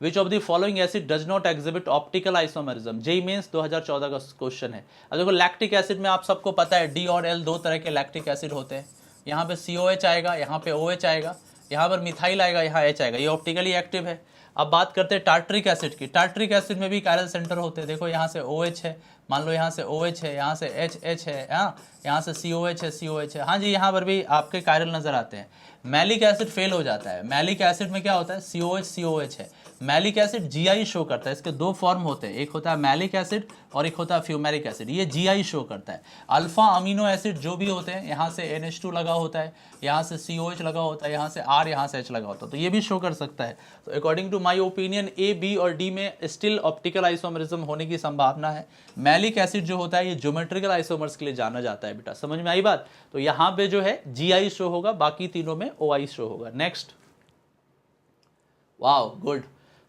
Which of the following acid does not exhibit optical isomerism? JEE mains 2014 का क्वेश्चन है। अब देखो लैक्टिक एसिड में आप सबको पता है D और L 2 तरह के लैक्टिक एसिड होते हैं। यहाँ पे COH आएगा, यहाँ पे OH आएगा, यहाँ पर मिथाइल आएगा, यहाँ H आएगा, ये ऑप्टिकली एक्टिव है। अब बात करते हैं टार्ट्रिक एसिड की। टार्ट्रिक एसिड में भी कायरल सेंटर होते हैं। देखो यहाँ से OH है, मान लो यहाँ से OH है, यहाँ से HH है, यहाँ से COH है, COH है, हाँ जी, यहाँ पर भी आपके कायरल नजर आते हैं। मैलिक एसिड फेल हो जाता है। मैलिक एसिड में क्या होता है, COH है। मैलिक एसिड GI शो करता है, इसके 2 फॉर्म होते हैं, एक होता है मैलिक एसिड और एक होता है फ्यूमेरिक एसिड, ये GI शो करता है। अल्फा अमीनो एसिड जो भी होते हैं, यहाँ से NH2 लगा होता है, यहाँ से COH लगा होता है, यहाँ से R, यहाँ से H लगा होता है, तो ये भी शो कर सकता है। तो according to my opinion A, B और D में स्टिल ऑप्टिकल आइसोमरिज्म होने की संभावना है। मैलिक एसिड जो होता है ये ज्योमेट्रिकल आइसोमर्स के लिए जाना जाता है बेटा, समझ में आई बात। तो यहाँ पे जो है GI शो होगा, बाकी तीनों में OI शो होगा। Next. Wow, good.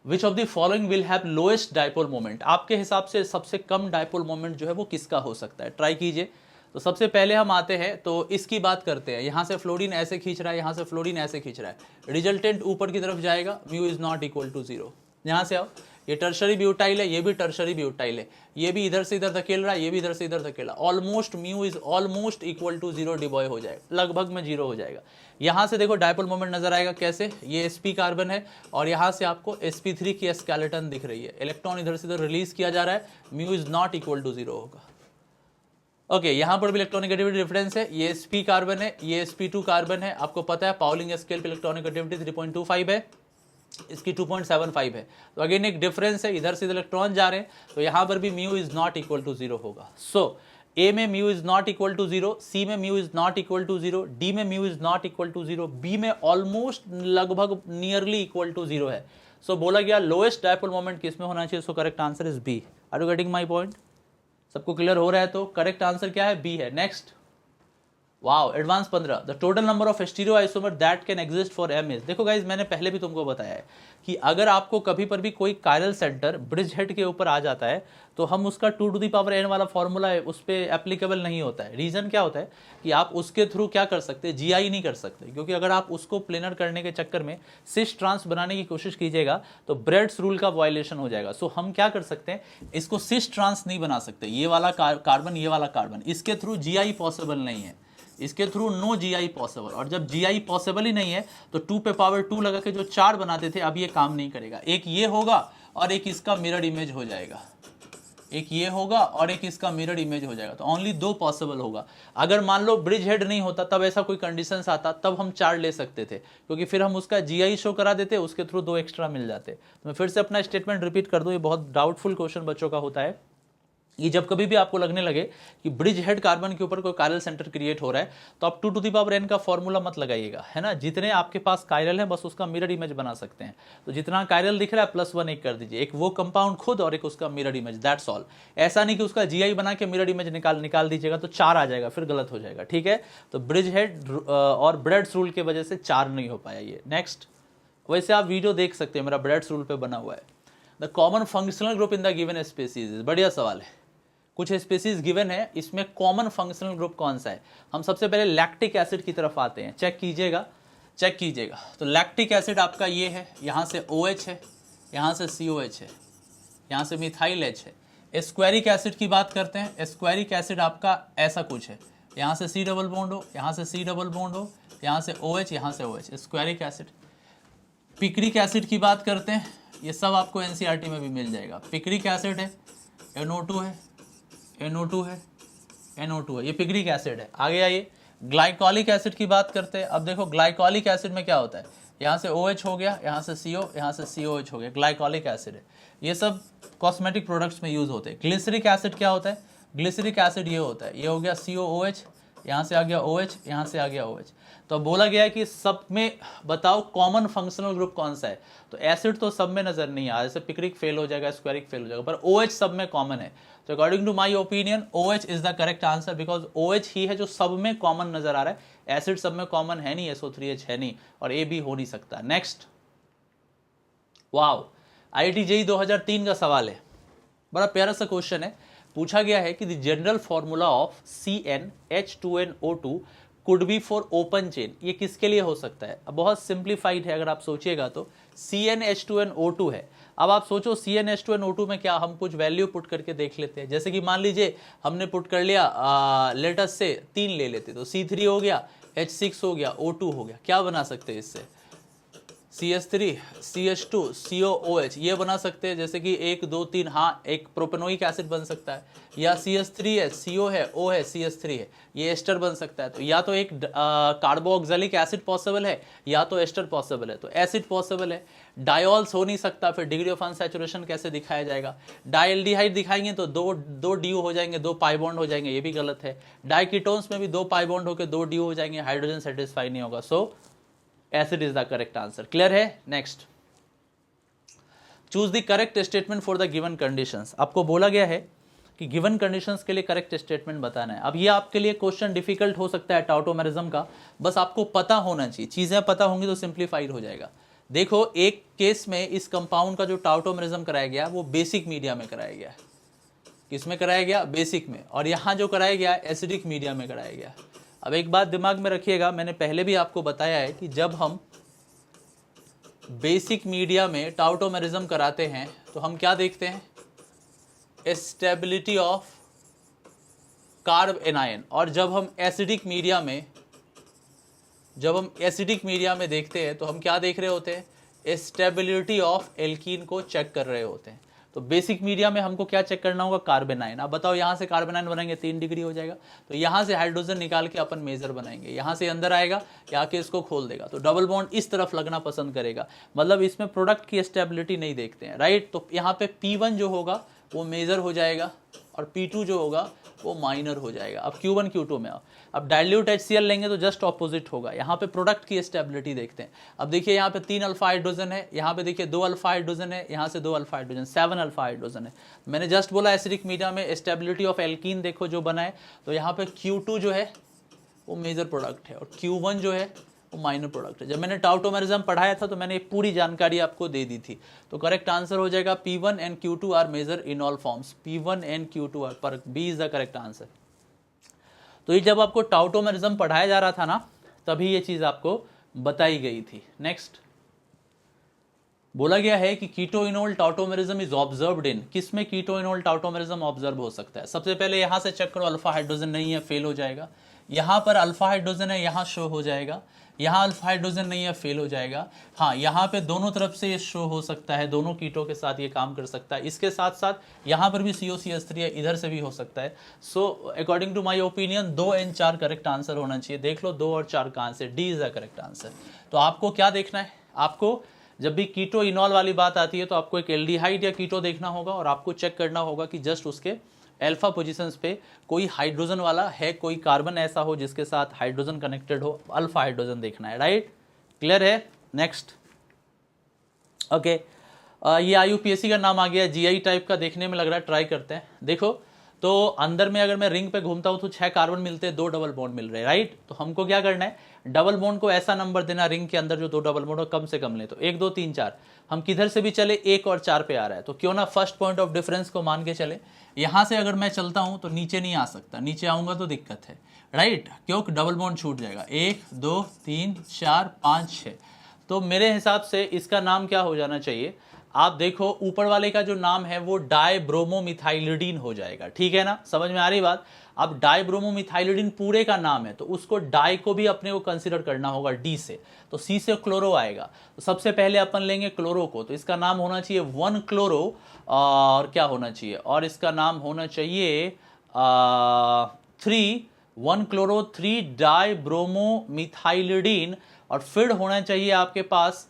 Which of the following will have lowest dipole moment? आपके हिसाब से सबसे कम डायपोल मोमेंट जो है वो किसका हो सकता है, ट्राई कीजिए। तो सबसे पहले हम आते हैं तो इसकी बात करते हैं। यहाँ से फ्लोरीन ऐसे खींच रहा है, यहाँ से फ्लोरीन ऐसे खींच रहा है, रिजल्टेंट ऊपर की तरफ जाएगा, mu is not equal to 0। यहाँ से आओ, ये टर्शरी ब्यूटाइल है, ये भी टर्शरी ब्यूटाइल है, ये भी इधर से इधर धकेल रहा है, ये भी इधर से इधर धकेला, almost mu is almost equal to 0 Debye हो जाएगा, लगभग में 0 हो जाएगा। यहां से देखो डायपोल मोमेंट नजर आएगा कैसे, ये sp कार्बन है और यहां से आपको sp3 की स्केलेटन दिख रही है, इलेक्ट्रॉन इधर से इधर रिलीज किया जा रहा है, mu is not equal to 0 होगा। ओके यहां पर भी इलेक्ट्रॉनिगेटिविटी डिफरेंस है, ये sp कार्बन है, ये sp2 कार्बन है, आपको पता है पाउलिंग स्केल पे इलेक्ट्रॉनिगेटिविटी 3.25 है, इसकी 2.75 है, तो अगेन एक डिफरेंस है, इधर से इलेक्ट्रॉन जा रहे हैं, तो यहां पर भी mu is not equal to 0 होगा। सो ए में mu is not equal to 0, C में mu is not equal to 0, D में mu is not equal to 0, B में ऑलमोस्ट लगभग नियरली इक्वल टू 0 है। सो बोला गया लोएस्ट डायपोल मोमेंट किस में होना चाहिए, so correct answer is B. Are you getting my point? सबको क्लियर हो रहा है? तो करेक्ट आंसर क्या है, बी है। Next, wow advance 15, the total number of stereo isomer that can exist for M is. देखो गाइज मैंने पहले भी तुमको बताया है कि अगर आपको कभी पर भी कोई कायरल सेंटर ब्रिज हेड के ऊपर आ जाता है तो हम उसका 2 टू द पावर n वाला फॉर्मूला है उस पर एप्लीकेबल नहीं होता है। रीजन क्या होता है कि आप उसके थ्रू क्या कर सकते हैं, जीआई नहीं कर सकते, क्योंकि अगर आप उसको प्लेनर करने के चक्कर में सिस ट्रांस बनाने की कोशिश कीजिएगा तो ब्रेड्स रूल का वायलेशन हो जाएगा। सो हम क्या कर सकते हैं, इसको सिस ट्रांस नहीं बना सकते, ये वाला कार्बन ये वाला कार्बन, इसके थ्रू जीआई पॉसिबल नहीं है, इसके थ्रू नो जीआई पॉसिबल। और जब जीआई पॉसिबल ही नहीं है तो 2 पे पावर 2 लगा के जो 4 बनाते थे अब ये काम नहीं करेगा। एक ये होगा और एक इसका मिरर इमेज हो जाएगा, एक ये होगा और एक इसका मिरर इमेज हो जाएगा, तो ओनली 2 पॉसिबल होगा। अगर मान लो ब्रिज हेड नहीं होता तब ऐसा कोई कंडीशंस आता तब हम 4 ले सकते थे, क्योंकि फिर हम उसका जीआई शो करा देते, उसके थ्रू 2 एक्स्ट्रा मिल जाते। तो मैं फिर से अपना स्टेटमेंट रिपीट कर दूं, ये बहुत डाउटफुल क्वेश्चन बच्चों का होता है। ये जब कभी भी आपको लगने लगे कि ब्रिज हेड कार्बन के ऊपर कोई कायरल सेंटर क्रिएट हो रहा है तो आप 2 टू द पावर n का फॉर्मूला मत लगाइएगा, है ना। जितने आपके पास कायरल है बस उसका मिरर इमेज बना सकते हैं, तो जितना कायरल दिख रहा है +1 एक कर दीजिए, एक वो कंपाउंड खुद और एक उसका मिरर इमेज, दैट्स ऑल। ऐसा नहीं कि उसका जीआई बना के मिरर इमेज निकाल दीजिएगा तो 4 आ जाएगा, फिर गलत हो जाएगा, ठीक है। तो ब्रिज हेड और ब्रेड्स रूल की वजह से 4 नहीं हो पाया ये। नेक्स्ट, वैसे आप वीडियो देख सकते हैं, मेरा ब्रेड्स रूल पे बना हुआ है। The common functional group in the given species, बढ़िया सवाल है। कुछ स्पीसीज गिवन है, इसमें कॉमन फंक्शनल ग्रुप कौन सा है। हम सबसे पहले लैक्टिक एसिड की तरफ आते हैं, चेक कीजिएगा। तो लैक्टिक एसिड आपका ये है, यहाँ से OH है, यहाँ से COH है, यहाँ से मिथाइल H है। स्क्वेरिक एसिड की बात करते हैं, स्क्वेरिक एसिड आपका ऐसा कुछ है, यहाँ से C डबल बॉन्ड हो, यहाँ से C डबल बॉन्ड हो, यहाँ से OH, यहाँ से OH, स्क्वेरिक एसिड। पिक्रिक एसिड की बात करते हैं, ये सब आपको NCERT में भी मिल जाएगा। पिक्रिक एसिड है, NO2 है, NO2 है, ये पिक्रिक एसिड है। आगे आइए, ग्लाइकोलिक एसिड की बात करते हैं। अब देखो ग्लाइकोलिक एसिड में क्या होता है, यहाँ से OH हो गया, यहाँ से CO, यहाँ से COH हो गया, ग्लाइकोलिक एसिड है। ये सब कॉस्मेटिक प्रोडक्ट्स में यूज होते हैं। ग्लिसरिक एसिड क्या होता है, ग्लिसरिक एसिड ये होता है, ये हो गया COOH, यहाँ से आ गया OH, यहाँ से आ गया OH। तो बोला गया है कि सब में बताओ कॉमन फंक्शनल ग्रुप कौन सा है, तो एसिड तो सब में नजर नहीं आ, जैसे पिक्रिक फेल हो जाएगा, स्क्वेरिक फेल हो जाएगा, पर OH सब में कॉमन है। तो according to my opinion OH is the correct answer, because OH ही है जो सब में कॉमन नजर आ रहा है। एसिड सब में कॉमन है नहीं, SO3H है नहीं, और A भी हो नहीं सकता। नेक्स्ट, वाओ, IIT JEE 2003 का सवाल है, बड़ा प्यारा सा क्वेश्चन है। पूछा गया है कि the general formula of CnH2nO2 could be for open chain, ये किसके लिए हो सकता है। अब बहुत सिंप्लीफाइड है, अगर आप सोचिएगा तो CnH2nO2 है। अब आप सोचो CnH2nO2 में क्या, हम कुछ वैल्यू पुट करके देख लेते हैं। जैसे कि मान लीजिए हमने पुट कर लिया लेटस से 3 ले लेते, तो C3 हो गया, H6 हो गया, O2 हो गया। क्या बना सकते हैं इससे, CH3, CH2, COOH ये बना सकते हैं। जैसे कि 1 2 3, हाँ एक प्रोपेनोइक एसिड बन सकता है, या CH3 है, CO है, O है, CH3 है, ये एस्टर बन सकता है। तो या तो एक कार्बोक्सिलिक एसिड पॉसिबल है, या तो एस्टर पॉसिबल है। तो एसिड पॉसिबल है, डायोल्स हो नहीं सकता, फिर डिग्री ऑफ अनसैचुरेशन कैसे दिखाया जाएगा। डायल्डिहाइड दिखाएंगे तो दो DU हो जाएंगे, 2 पाई बॉन्ड हो जाएंगे, ये भी गलत है। डाइकीटोन्स में भी 2 पाई बॉन्ड होकर 2 DU हो जाएंगे, हाइड्रोजन सेटिस्फाई नहीं होगा। So acid is the correct answer. Clear है। Next, choose the correct statement for the given conditions. आपको बोला गया है कि गिवन कंडीशंस के लिए करेक्ट स्टेटमेंट बताना है। अब ये आपके लिए क्वेश्चन डिफिकल्ट हो सकता है टाउटोमेरिज्म का, बस आपको पता होना चाहिए, चीजें पता होंगी तो सिंप्लीफाइड हो जाएगा। देखो एक केस में इस कंपाउंड का जो टाउटोमेरिज्म कराया गया वो बेसिक मीडिया में कराया गया, किसमें कराया गया, बेसिक में, और यहाँ जो कराया गया एसिडिक मीडिया में कराया गया। अब एक बात दिमाग में रखिएगा, मैंने पहले भी आपको बताया है कि जब हम बेसिक मीडिया में टाउटोमेरिज्म कराते हैं तो हम क्या देखते हैं, स्टेबिलिटी ऑफ कार्ब एनायन। और जब हम एसिडिक मीडिया में देखते हैं तो हम क्या देख रहे होते हैं, स्टेबिलिटी ऑफ एल्कीन को चेक कर रहे होते हैं। तो बेसिक मीडिया में हमको क्या चेक करना होगा, कार्बन आयन। अब बताओ यहाँ से कार्बन आयन बनाएंगे 3 डिग्री हो जाएगा, तो यहाँ से हाइड्रोजन निकाल के अपन मेजर बनाएंगे, यहाँ से अंदर आएगा या आके इसको खोल देगा, तो डबल बॉन्ड इस तरफ लगना पसंद करेगा, मतलब इसमें प्रोडक्ट की स्टेबिलिटी नहीं देखते हैं, राइट। तो यहाँ पे P1 जो होगा वो मेजर हो जाएगा और P2 जो होगा वो माइनर हो जाएगा। अब Q1 Q2 में अब डाइल्यूट HCl लेंगे तो जस्ट ऑपोजिट होगा, यहाँ पे प्रोडक्ट की स्टेबिलिटी देखते हैं। अब देखिए यहाँ पे 3 अल्फा हाइड्रोजन है, यहाँ पे देखिए 2 अल्फा हाइड्रोजन है, यहाँ से 2 अल्फा हाइड्रोजन, 7 अल्फा हाइड्रोजन है। मैंने जस्ट बोला एसिडिक मीडिया में स्टेबिलिटी ऑफ एल्कीन देखो जो बना है, तो यहाँ पे Q2 जो है वो मेजर प्रोडक्ट है और Q1 जो है वो माइनर प्रोडक्ट है। जब मैंने टाउटोमेरिज्म पढ़ाया था तो मैंने पूरी जानकारी आपको दे दी थी। तो करेक्ट आंसर हो जाएगा P1 and Q2 are major in all forms, P1 and Q2 are, पर B is the correct answer. तो ये जब आपको टाउटोमेरिज्म पढ़ाया जा रहा था ना, तभी ये चीज आपको बताई गई थी। नेक्स्ट बोला गया है कि कीटोइनोल टाउटोमेरिज्म इज ऑब्जर्व्ड इन, किसमें कीटोइनोल टाउटोमेरिज्म ऑब्जर्व हो सकता है। सबसे पहले यहां से चेक करो, अल्फा हाइड्रोजन नहीं है, फेल हो जाएगा। यहां पर अल्फा हाइड्रोजन है, यहां शो हो जाएगा। यहां अल्फा हाइड्रोजन नहीं है, फेल हो जाएगा। हाँ, यहां पे दोनों तरफ से ये शो हो सकता है, दोनों कीटों के साथ ये काम कर सकता है। इसके साथ साथ यहां पर भी COCH3 है, इधर से भी हो सकता है। So according to my opinion 2 and 4 correct answer होना चाहिए। देख लो 2 और 4 कहां से, D is the correct answer. तो आपको क्या देखना है, आपको जब भी कीटो इनॉल वाली बात आती है तो आपको एक एल्डिहाइड या कीटो देखना होगा और आपको चेक करना होगा कि जस्ट उसके अल्फा पोजीशंस पे कोई हाइड्रोजन वाला है, कोई कार्बन ऐसा हो जिसके साथ हाइड्रोजन कनेक्टेड हो, अल्फा हाइड्रोजन देखना है, राइट। क्लियर है। नेक्स्ट ओके, ये IUPAC का नाम आ गया, GI टाइप का देखने में लग रहा है, ट्राई करते हैं। देखो तो अंदर में अगर मैं रिंग पे घूमता हूं तो 6 कार्बन मिलते हैं, 2 डबल बॉन्ड मिल रहे हैं, राइट। तो हमको क्या करना है, डबल बॉन्ड को ऐसा नंबर देना रिंग के अंदर जो 2 डबल बॉन्ड हो कम से कम ले। तो 1 2 3 4, हम किधर से भी चले 1 और 4 पे आ रहा है, तो क्यों ना फर्स्ट पॉइंट ऑफ डिफरेंस को मान के चले। यहां से अगर मैं चलता हूं तो नीचे नहीं आ सकता, नीचे आऊंगा तो दिक्कत है, राइट, क्योंकि डबल बॉन्ड छूट जाएगा। 1 2 3 4 5 6, तो मेरे हिसाब से इसका नाम क्या हो जाना चाहिए, आप देखो ऊपर वाले का जो नाम है वो डाइब्रोमोमिथाइलिडीन हो जाएगा, ठीक है ना, समझ में आ रही बात। अब डाइब्रोमोमिथाइलिडीन पूरे का नाम है तो उसको डाई को भी अपने को कंसीडर करना होगा डी से, तो सी से क्लोरो आएगा। तो सबसे पहले अपन लेंगे क्लोरो को, तो इसका नाम होना चाहिए 1 क्लोरो, और क्या होना चाहिए, और इसका नाम होना चाहिए 1 क्लोरो 3 डाइब्रोमोमिथाइलिडीन, और फिर होना चाहिए आपके पास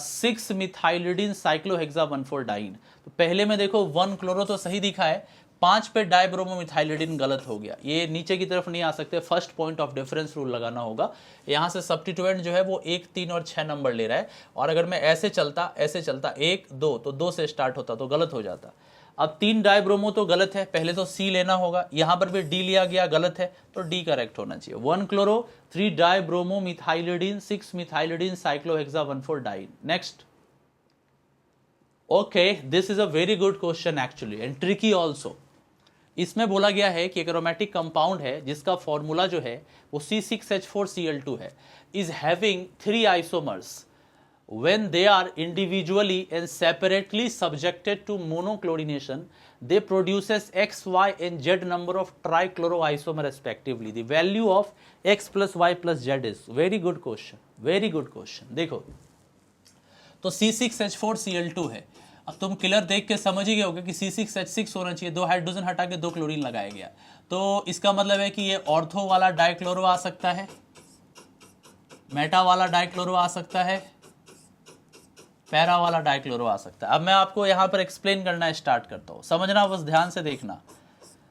6 मिथाइलिडीन साइक्लोहेक्साबेनफोरडाइन। तो पहले में देखो 1 क्लोरो तो सही दिखा है, 5 पे डाइब्रोमोमिथाइलिडीन गलत हो गया, ये नीचे की तरफ नहीं आ सकते, first point of difference rule लगाना होगा। यहां से सब्स्टिट्यूएंट जो है वो 1 3 और 6 नंबर ले रहा है, और अगर मैं ऐसे चलता 1 2 तो 2 से स्टार्ट होता तो गलत हो जाता। अब 3 डाइब्रोमो तो गलत है, पहले तो सी लेना होगा, यहां पर भी डी लिया गया, गलत है, तो डी करेक्ट होना चाहिए। 1 क्लोरो 3 डाइब्रोमो मिथाइलिडीन 6 मिथाइलिडीन साइक्लोहेक्साबेनफोरडाइन। Next okay, this is a very good question actually and tricky also. इसमें बोला गया है कि एक एरोमेटिक कंपाउंड है जिसका फॉर्मूला जो है वो C6H4Cl2 है, is having 3 isomers when they are individually and separately subjected to monochlorination, they produces X, Y and Z number of trichloroisomer respectively. The value of X plus Y plus Z is very good question, very good question। देखो तो C6H4Cl2 है, अब तुम clear देख के समझ ही गए होगे कि C6H6 होना चाहिए, 2 हाइड्रोजन हटा के 2 क्लोरीन लगाया गया, तो इसका मतलब है कि ये ऑर्थो वाला डाइक्लोरो आ सकता है, मेटा वाला डाइक्लोरो आ सकता है, पैरा वाला डाइक्लोरो आ सकता है। अब मैं आपको यहां पर एक्सप्लेन करना स्टार्ट करता हूं, समझना बस ध्यान से देखना।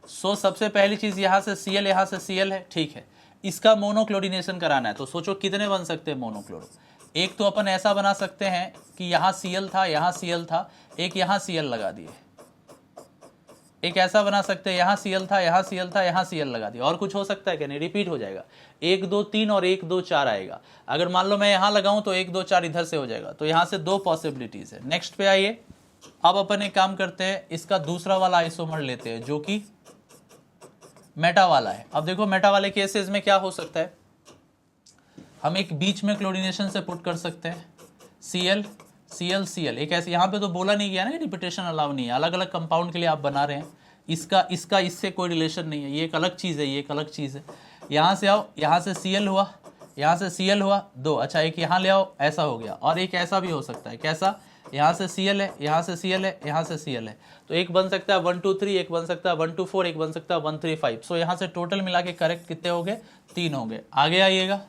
सो सबसे पहली चीज यहां से Cl, यहां से Cl है, ठीक है, इसका मोनोक्लोरिनेशन कराना है, तो सोचो कितने बन सकते हैं मोनोक्लोरो। एक तो अपन ऐसा बना सकते हैं कि यहां Cl था, यहां Cl था, एक यहां Cl लगा दिए, एक ऐसा बना सकते हैं यहां Cl था, यहां Cl था, यहां Cl लगा दिया, और कुछ हो सकता है कि नहीं, रिपीट हो जाएगा, 1 2 3 और 1 2 4 आएगा। अगर मान लो मैं यहां लगाऊं तो 1 2 4 इधर से हो जाएगा, तो यहां से 2 पॉसिबिलिटीज है। नेक्स्ट पे आइए, अब अपन एक काम करते हैं, इसका दूसरा वाला आइसोमर लेते हैं जो कि मेटा वाला है। अब देखो मेटा वाले केसेस में क्या हो सकता है, हम एक बीच में क्लोरीनेशन से पुट कर सकते हैं, Cl Cl Cl, एक ऐसे यहाँ पे तो बोला नहीं गया ना कि रिपीटेशन अलाउ नहीं है, अलग अलग कंपाउंड के लिए आप बना रहे हैं, इसका इससे कोई रिलेशन नहीं है, ये एक अलग चीज़ है, ये एक अलग चीज़ है। यहाँ से आओ, यहाँ से Cl हुआ, यहाँ से Cl हुआ 2, अच्छा एक यहाँ ले आओ, ऐसा हो गया। और एक ऐसा भी हो सकता है, कैसा, यहाँ से Cl है, यहाँ से Cl है, यहाँ से Cl है, तो एक बन सकता है 1 2 3, एक बन सकता है 1 2 4, एक बन सकता है 1 3 5। सो यहाँ से टोटल मिला के करेक्ट कितने हो गए, 3 हो गए। आगे आइएगा,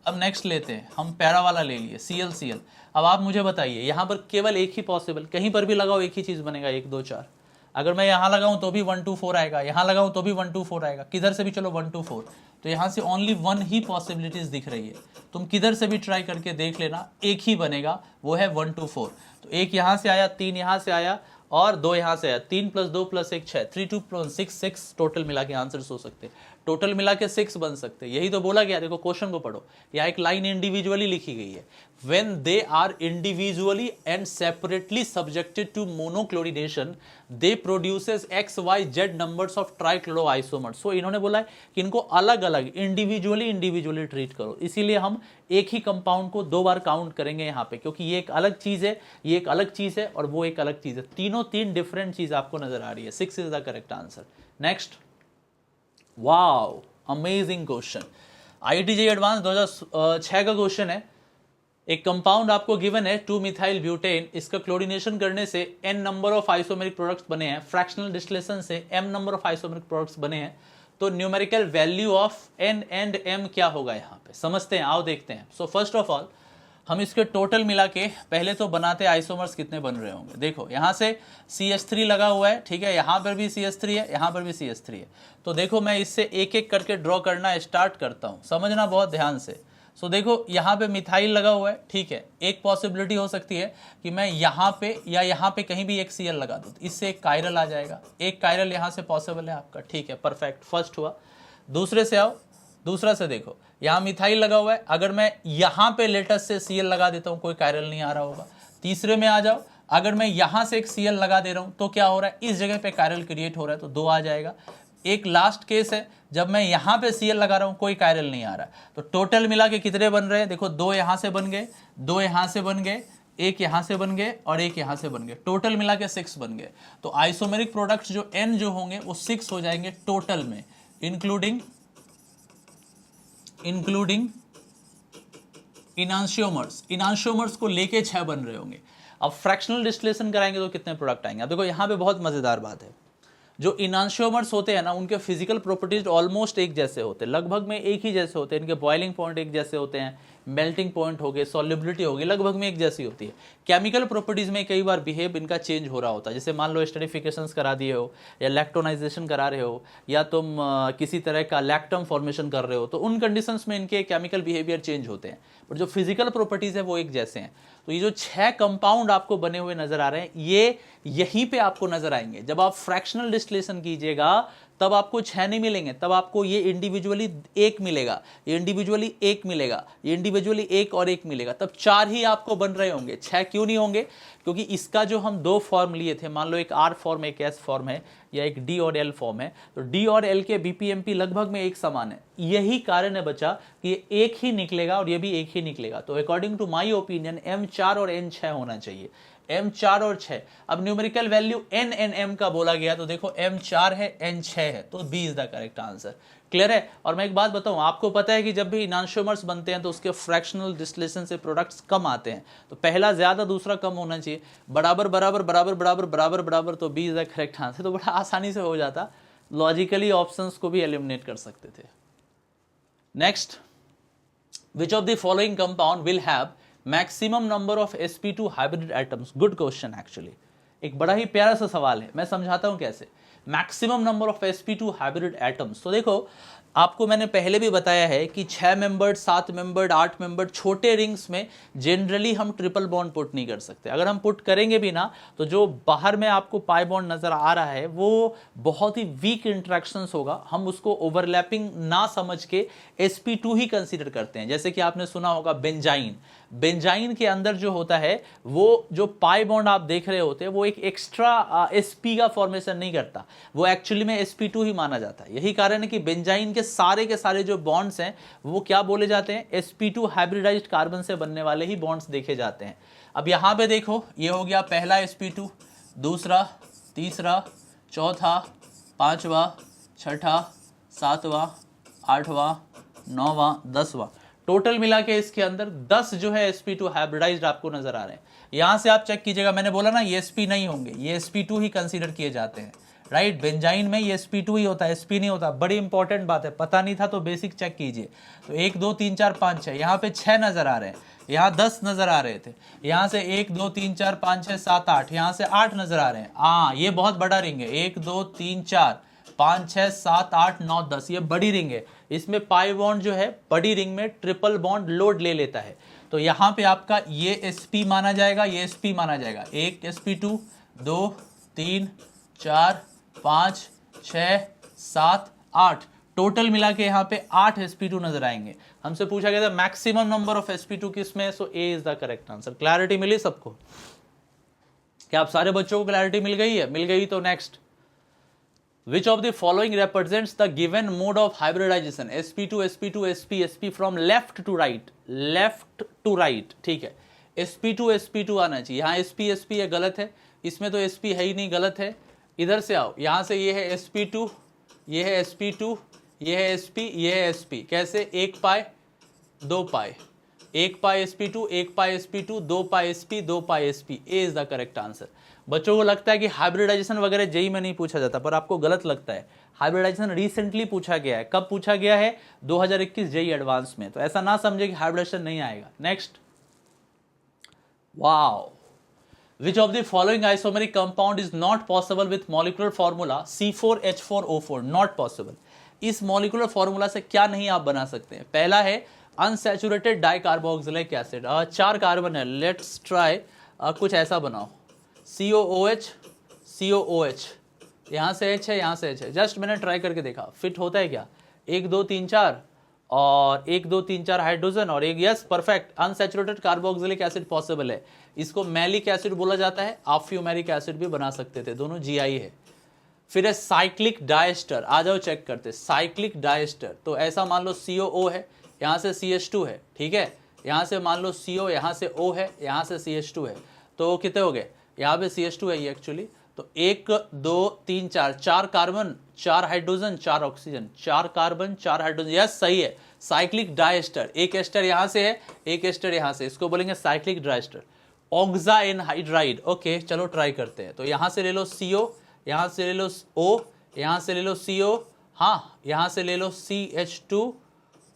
अब नेक्स्ट लेते हैं हम, पैरा वाला ले लिए Cl Cl। अब आप मुझे बताइए, यहाँ पर केवल एक ही पॉसिबल, कहीं पर भी लगाओ एक ही चीज़ बनेगा, 1 2 4। अगर मैं यहाँ लगाऊँ तो भी 1 2 4 आएगा, यहाँ लगाऊँ तो भी 1 2 4 आएगा, किधर से भी चलो 1 2 4। तो यहाँ से ओनली 1 ही पॉसिबिलिटीज दिख रही है, तुम किधर से भी ट्राई करके देख लेना, एक ही बनेगा, वो है 1 2 4। तो एक यहाँ से आया, 3 यहाँ से आया और 2 यहाँ से आया, 3 + 2 + 1 6, 3 2 + 6 6, टोटल मिला के आंसर्स हो सकते हैं, टोटल मिला के 6 बन सकते हैं। यही तो बोला गया, देखो क्वेश्चन को पढ़ो, यहाँ एक लाइन इंडिविजुअली लिखी गई है, when they are individually and separately subjected to monochlorination they produces XYZ numbers of trichloroisomers। सो इन्होंने बोला है कि इनको अलग अलग इंडिविजुअली ट्रीट करो, इसीलिए हम एक ही कंपाउंड को 2 बार काउंट करेंगे यहाँ पे, क्योंकि ये एक अलग चीज है, ये एक अलग चीज है और वो एक अलग चीज है, तीनों 3 डिफरेंट चीज आपको नजर आ रही है। 6 is the correct answer. Next, wow amazing question, IIT JEE advance 2006 का क्वेश्चन है। एक कंपाउंड आपको गिवन है 2-मिथाइल ब्यूटेन, इसका क्लोरीनेशन करने से n number of isomeric products बने हैं, फ्रैक्शनल डिस्टिलेशन से m number of isomeric products बने हैं, तो numerical value of n and m क्या होगा यहाँ पे, समझते हैं, आओ देखते हैं। सो फर्स्ट ऑफ ऑल हम इसके टोटल मिला के पहले तो बनाते आइसोमर्स कितने बन रहे होंगे। देखो यहाँ से CH3 लगा हुआ है, ठीक है, यहाँ पर भी CH3 है, यहाँ पर भी CH3 है, तो देखो मैं इससे एक एक करके ड्रॉ करना स्टार्ट करता हूँ, समझना बहुत ध्यान से। सो देखो यहाँ पे मिथाइल लगा हुआ है, ठीक है, एक पॉसिबिलिटी हो सकती है कि मैं यहाँ पे या यहाँ पे कहीं भी एक Cl लगा दूँ, इससे एक कायरल आ जाएगा, एक कायरल यहाँ से पॉसिबल है आपका, ठीक है, परफेक्ट, फर्स्ट हुआ। दूसरे से आओ, दूसरा से देखो, यहाँ मिथाइल लगा हुआ है, अगर मैं यहाँ पे लेटेस्ट से Cl लगा देता हूँ कोई कायरल नहीं आ रहा होगा। तीसरे में आ जाओ, अगर मैं यहाँ से एक Cl लगा दे रहा हूँ तो क्या हो रहा है, इस जगह पे कायरल क्रिएट हो रहा है, तो 2 आ जाएगा। एक लास्ट केस है, जब मैं यहाँ पे Cl लगा रहा हूँ कोई कायरल नहीं आ रहा, तो टोटल मिला के कितने बन रहे हैं, देखो 2 यहाँ से बन गए, 2 यहाँ से बन गए, एक यहाँ से बन गए और एक यहाँ से बन गए, टोटल मिला के 6 बन गए। तो आइसोमेरिक प्रोडक्ट्स जो n जो होंगे वो 6 हो जाएंगे टोटल में, इंक्लूडिंग इनांशियोमर्स को लेके 6 बन रहे होंगे। अब फ्रैक्शनल डिस्टिलेशन कराएंगे तो कितने प्रोडक्ट आएंगे। अब देखो यहाँ पे बहुत मजेदार बात है, जो इनांशियोमर्स होते हैं ना, उनके फिजिकल प्रॉपर्टीज ऑलमोस्ट एक जैसे होते हैं, लगभग में एक ही जैसे होते हैं, इनके बॉइलिंग पॉइंट एक जैसे होते हैं, मेल्टिंग पॉइंट हो गए, सॉल्युबिलिटी होगी, लगभग में एक जैसी होती है। केमिकल प्रॉपर्टीज में कई बार बिहेव इनका चेंज हो रहा होता है, जैसे मान लो एस्टरिफिकेशंस करा दिए हो या लैक्टोनाइजेशन करा रहे हो या तुम किसी तरह का लैक्टम फॉर्मेशन कर रहे हो, तो उन कंडीशंस में इनके केमिकल बिहेवियर चेंज होते हैं, बट जो फिजिकल प्रॉपर्टीज है वो एक जैसे हैं। तो ये जो 6 कंपाउंड आपको बने हुए नजर आ रहे हैं, ये यहीं पे आपको नजर आएंगे। जब आप फ्रैक्शनल डिस्टिलेशन कीजिएगा तब आपको 6 नहीं मिलेंगे, तब आपको ये इंडिविजुअली 1 मिलेगा, ये इंडिविजुअली 1 मिलेगा, ये इंडिविजुअली 1 और 1 मिलेगा, तब 4 ही आपको बन रहे होंगे, 6 क्यों नहीं होंगे, क्योंकि इसका जो हम 2 फॉर्म लिए थे, मान लो एक R फॉर्म एक S फॉर्म है या एक D और L फॉर्म है, तो D और L के BPMP लगभग में एक समान है, यही कारण है बच्चा कि ये एक ही निकलेगा और ये भी एक ही निकलेगा। तो according to my opinion M4 और N6 होना चाहिए, M4 और 6। अब numerical value N and M का बोला गया, तो देखो M4 है N6 है, तो B is the correct answer. Clear है। और मैं एक बात बताऊं, आपको पता है कि जब भी इनांशियोमर्स बनते हैं तो उसके फ्रैक्शनल डिस्टिलेशन से प्रोडक्ट्स कम आते हैं, तो पहला ज्यादा दूसरा कम होना चाहिए, बराबर बराबर बराबर बराबर बराबर बराबर, तो B is the correct answer. तो बड़ा आसानी से हो जाता, लॉजिकली ऑप्शंस को भी एलिमिनेट कर सकते थे। Next, which of the following compound will have maximum number of sp2 hybrid atoms. Good question actually, एक बड़ा ही प्यारा सा सवाल है, मैं समझाता हूं कैसे। Maximum number of sp2 hybrid atoms, तो देखो आपको मैंने पहले भी बताया है कि 6 मेंबर्ड, 7 मेंबर्ड, 8 मेंबर्ड छोटे रिंग्स में जनरली हम ट्रिपल बॉन्ड पुट नहीं कर सकते। अगर हम पुट करेंगे भी ना, तो जो बाहर में आपको पाई बॉन्ड नजर आ रहा है वो बहुत ही वीक इंट्रैक्शंस होगा, हम उसको ओवरलैपिंग ना समझ के sp2 ही कंसीडर करते हैं। जैसे कि आपने सुना होगा बेंजाइन, बेंजाइन के अंदर जो होता है वो जो पाई बॉन्ड आप देख रहे होते हैं वो एक एक्स्ट्रा sp का फॉर्मेशन नहीं करता, वो एक्चुअली में sp2 ही माना जाता है। यही कारण है कि बेंजाइन के सारे जो बॉन्ड्स हैं वो क्या बोले जाते हैं, sp2 हाइब्रिडाइज्ड कार्बन से बनने वाले ही बॉन्ड्स देखे जाते हैं। अब यहां पे देखो, ये हो गया पहला sp2, दूसरा, तीसरा, चौथा, पांचवा, छठा, सातवां, आठवां, नौवां, 10वां, टोटल मिला के इसके अंदर 10 जो है sp2 हाइब्रिडाइज्ड आपको नजर आ रहे हैं। यहां से आप चेक कीजिएगा, मैंने बोला ना ये sp नहीं होंगे, ये sp2 ही कंसीडर किए जाते हैं, राइट। बेंजाइन में ये sp2 ही होता है, sp नहीं होता। बड़ी इंपॉर्टेंट बात है, पता नहीं था तो बेसिक चेक कीजिए। तो 1 2 3 4 5 6, यहाँ पे 6 नजर आ रहे हैं, यहाँ 10 नजर आ रहे थे, यहाँ से 1 2 3 4 5 6 7 8, यहाँ से 8 नजर आ रहे हैं। हाँ, ये बहुत बड़ा रिंग है, 1 2 3 4 5 6 7 8 9 10, ये बड़ी रिंग है। इसमें पाई बॉन्ड जो है बड़ी रिंग में ट्रिपल बॉन्ड लोड ले लेता है। तो यहाँ पे आपका ये sp माना जाएगा, ये sp माना जाएगा। 1 sp2, 2 3 4 5 6 7 8, टोटल मिला के यहाँ पे 8 sp2 नजर आएंगे। हमसे पूछा गया था मैक्सिमम नंबर ऑफ sp2 किसमें, so A is the correct answer. Clarity मिली सबको? क्या आप सारे बच्चों को क्लैरिटी मिल गई है? मिल गई तो next, which of the following represents the given mode of hybridization, sp2 sp2 sp sp from left to right, left to right, ठीक है। sp2 sp2 आना चाहिए, यहाँ sp sp है, गलत है, इसमें तो sp है ही नहीं, गलत है। इधर से आओ, यहाँ से ये है sp2, ये है sp2, ये है sp, ये है sp, कैसे? 1 पाई 2 पाई, 1 पाई sp2, 1 pi sp2, 2 pi sp, 2 pi sp, A is the correct answer. बच्चों को लगता है कि हाइब्रिडाइजेशन वगैरह जेई में नहीं पूछा जाता, पर आपको गलत लगता है। हाइब्रिडाइजेशन रिसेंटली पूछा गया है। कब पूछा गया है? 2021 जेई एडवांस में। तो ऐसा ना समझे कि हाइब्रिडाइजेशन नहीं आएगा। Next, wow, which of the following isomeric compound is not possible with molecular formula C4H4O4, not possible. इस मॉलिक्यूलर फॉर्मूला से क्या नहीं आप बना सकते हैं? पहला है अनसैचुरेटेड डाइकार्बोक्सिलिक एसिड, 4 कार्बन है, लेट्स ट्राई कुछ ऐसा बनाओ, COOH COOH, यहाँ से H है, यहाँ से H है। जस्ट मैंने ट्राई करके देखा फिट होता है क्या? 1 2 3 4 और 1 2 3 4 हाइड्रोजन और एक, yes perfect, unsaturated carboxylic acid possible है। इसको मैलिक एसिड बोला जाता है, आप फ्यूमेरिक एसिड भी बना सकते थे, दोनों GI है। फिर है साइक्लिक डायस्टर, आ जाओ चेक करते, साइक्लिक डायस्टर। तो ऐसा मान लो CO है, यहाँ से CH2 है, ठीक है, यहाँ से मान लो CO, यहाँ से O है, यहाँ से CH2 है, तो कितने हो गए? यहाँ पे CH2 है ये एक्चुअली। तो 1 2 3 4, 4 carbon 4 hydrogen 4 oxygen, 4 carbon 4 hydrogen, yes सही है, साइक्लिक डायस्टर। एक एस्टर यहाँ से है, एक एस्टर यहाँ से, इसको बोलेंगे साइक्लिक डायस्टर। ऑक्सा एनहाइड्राइड, ओके चलो ट्राई करते हैं। तो यहाँ से ले लो CO, यहाँ से ले लो O, यहाँ से ले लो CO, हाँ यहाँ से ले लो CH2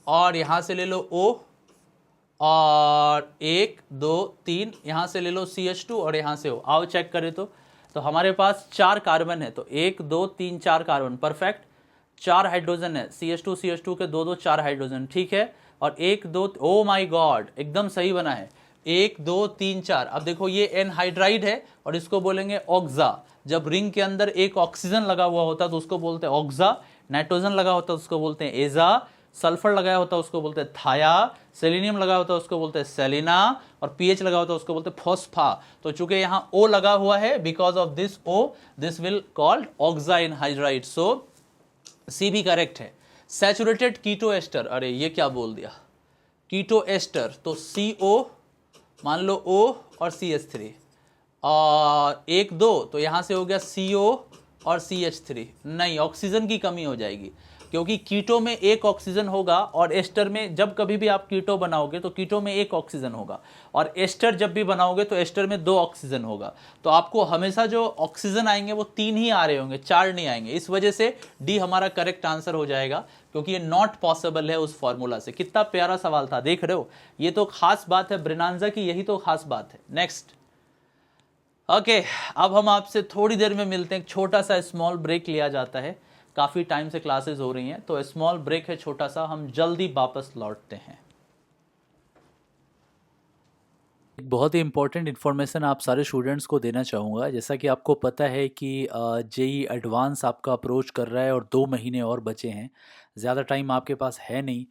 और यहाँ से ले लो O, और 1 2 3 यहाँ से ले लो CH2 और यहाँ से O। आओ चेक करें तो हमारे पास 4 कार्बन है, तो 1 2 3 4 कार्बन, परफेक्ट। 4 हाइड्रोजन है, CH2 के 2 2 4 हाइड्रोजन, ठीक है। और 1 2, ओ माय गॉड एकदम सही बना है, 1 2 3 4। अब देखो ये एनहाइड्राइड है और इसको बोलेंगे ऑक्सा। जब रिंग के अंदर एक ऑक्सीजन लगा हुआ होता है तो उसको बोलते हैं ऑक्सा, नाइट्रोजन लगा होता है उसको बोलते हैं एजा, सल्फर लगाया होता है उसको बोलते हैं थाया, सेलेनियम लगा होता है उसको बोलते हैं सेलिना, और पीएच लगा होता है उसको बोलते हैं फोस्फा। तो चूंकि यहाँ ओ लगा हुआ है, because of this O this will called oxa anhydride, so C भी करेक्ट है। सैचुरेटेड कीटो एस्टर, अरे ये क्या बोल दिया, कीटो एस्टर, तो CO मान लो O और CH3 और 1 2, तो यहाँ से हो गया CO और CH3, नहीं ऑक्सीजन की कमी हो जाएगी, क्योंकि कीटो में एक ऑक्सीजन होगा और एस्टर में, जब कभी भी आप कीटो बनाओगे तो कीटो में एक ऑक्सीजन होगा, और एस्टर जब भी बनाओगे तो एस्टर में 2 ऑक्सीजन होगा। तो आपको हमेशा जो ऑक्सीजन आएंगे वो 3 ही आ रहे होंगे, 4 नहीं आएंगे। इस वजह से डी हमारा करेक्ट आंसर हो जाएगा, क्योंकि ये नॉट पॉसिबल है उस फॉर्मूला से। कितना प्यारा सवाल था, देख रहे हो, ये तो खास बात है ब्रेनांजा की, यही तो खास बात है। नेक्स्ट, ओके अब हम आपसे थोड़ी देर में मिलते हैं, एक छोटा सा स्मॉल ब्रेक लिया जाता है, काफ़ी टाइम से क्लासेस हो रही हैं, तो स्मॉल ब्रेक है छोटा सा, हम जल्दी वापस लौटते हैं। एक बहुत ही इंपॉर्टेंट इन्फॉर्मेशन आप सारे स्टूडेंट्स को देना चाहूँगा। जैसा कि आपको पता है कि जेई एडवांस आपका अप्रोच कर रहा है और 2 महीने और बचे हैं। ज़्यादा टाइम आपके पास है नहीं।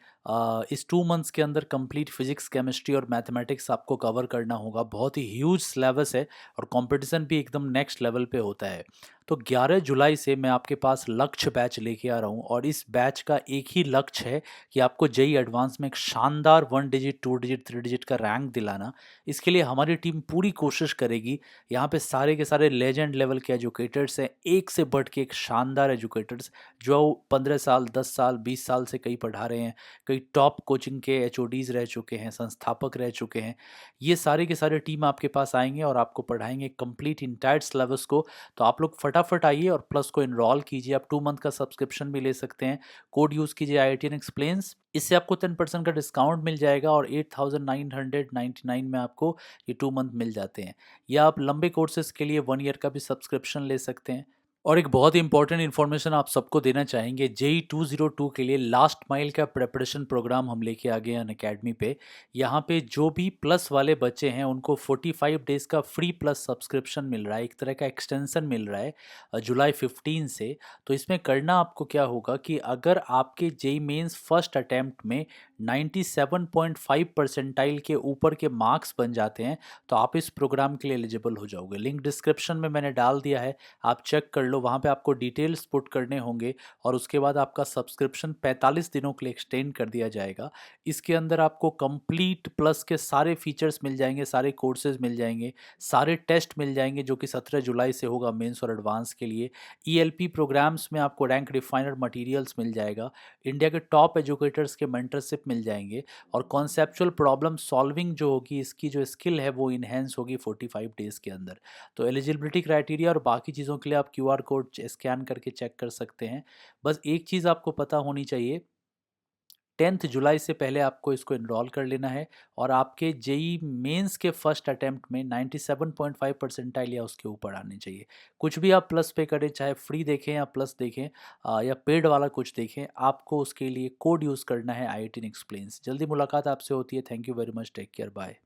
इस 2 मंथ्स के अंदर कंप्लीट फिजिक्स, केमिस्ट्री और मैथमेटिक्स आपको कवर करना होगा। बहुत ही ह्यूज सिलेबस है और कंपटीशन भी एकदम नेक्स्ट लेवल पे होता है। तो 11 जुलाई से मैं आपके पास लक्ष्य बैच लेके आ रहा हूँ और इस बैच का एक ही लक्ष्य है कि आपको जेई एडवांस में एक शानदार 1 डिजिट, 2 डिजिट, 3 डिजिट का रैंक दिलाना। इसके लिए हमारी टीम पूरी कोशिश करेगी। यहाँ पे सारे के सारे लेजेंड लेवल के एजुकेटर्स हैं, एक से बढ़ के एक शानदार एजुकेटर्स, जो 15 साल, 10 साल, 20 साल से कई पढ़ा रहे हैं, कई टॉप कोचिंग के एचओडीज रह चुके हैं, संस्थापक रह चुके हैं। ये सारे के सारे टीम आपके पास आएंगे और आपको पढ़ाएंगे कंप्लीट इंटायर सिलेबस को। तो आप लोग फटाफट आइए और प्लस को इनरोल कीजिए। आप 2 मंथ का सब्सक्रिप्शन भी ले सकते हैं। कोड यूज़ कीजिए IITian एक्सप्लेन्स, इससे आपको 10% का डिस्काउंट मिल जाएगा और 8,999 में आपको ये 2 मंथ मिल जाते हैं। या आप लंबे कोर्सेज के लिए 1 ईयर का भी सब्सक्रिप्शन ले सकते हैं। और एक बहुत ही इंपॉर्टेंट इन्फॉर्मेशन आप सबको देना चाहेंगे, जेई 202 के लिए लास्ट माइल का प्रेपरेशन प्रोग्राम हम लेके आ गए हैं अनअकैडमी पे। यहाँ पे जो भी प्लस वाले बच्चे हैं उनको 45 डेज़ का फ्री प्लस सब्सक्रिप्शन मिल रहा है, एक तरह का एक्सटेंसन मिल रहा है जुलाई 15 से। तो इसमें करना आपको क्या होगा कि अगर आपके जेई मेंस फर्स्ट अटैम्प्ट में 97.5 परसेंटाइल के ऊपर के मार्क्स बन जाते हैं तो आप इस प्रोग्राम के लिए एलिजिबल हो जाओगे। लिंक डिस्क्रिप्शन में मैंने डाल दिया है, आप चेक कर लो। वहाँ पे आपको डिटेल्स पुट करने होंगे और उसके बाद आपका सब्सक्रिप्शन 45 दिनों के लिए एक्सटेंड कर दिया जाएगा। इसके अंदर आपको कंप्लीट प्लस के सारे फीचर्स मिल जाएंगे, सारे कोर्सेज मिल जाएंगे, सारे टेस्ट मिल जाएंगे जो कि 17 जुलाई से होगा मेंस और एडवांस के लिए। ईएलपी प्रोग्राम्स में आपको रैंक डिफाइनर मटेरियल्स मिल जाएगा, इंडिया के टॉप एजुकेटर्स के मेंटरशिप मिल जाएंगे और कॉन्सेप्चुअल प्रॉब्लम सॉल्विंग जो होगी, इसकी जो स्किल है वो इन्हेंस होगी 45 डेज़ के अंदर। तो एलिजिबिलिटी क्राइटेरिया और बाकी चीज़ों के लिए आप क्यूआर कोड स्कैन करके चेक कर सकते हैं। बस एक चीज़ आपको पता होनी चाहिए, 10 जुलाई से पहले आपको इसको इनरोल कर लेना है और आपके जेई मेंस के फर्स्ट अटेम्प्ट में 97.5 परसेंटाइल या उसके ऊपर आने चाहिए। कुछ भी आप प्लस पे करें, चाहे फ्री देखें या प्लस देखें या पेड वाला कुछ देखें, आपको उसके लिए कोड यूज़ करना है IITian एक्सप्लेन्स। जल्दी मुलाकात आपसे होती है। Thank you very much, take care, bye.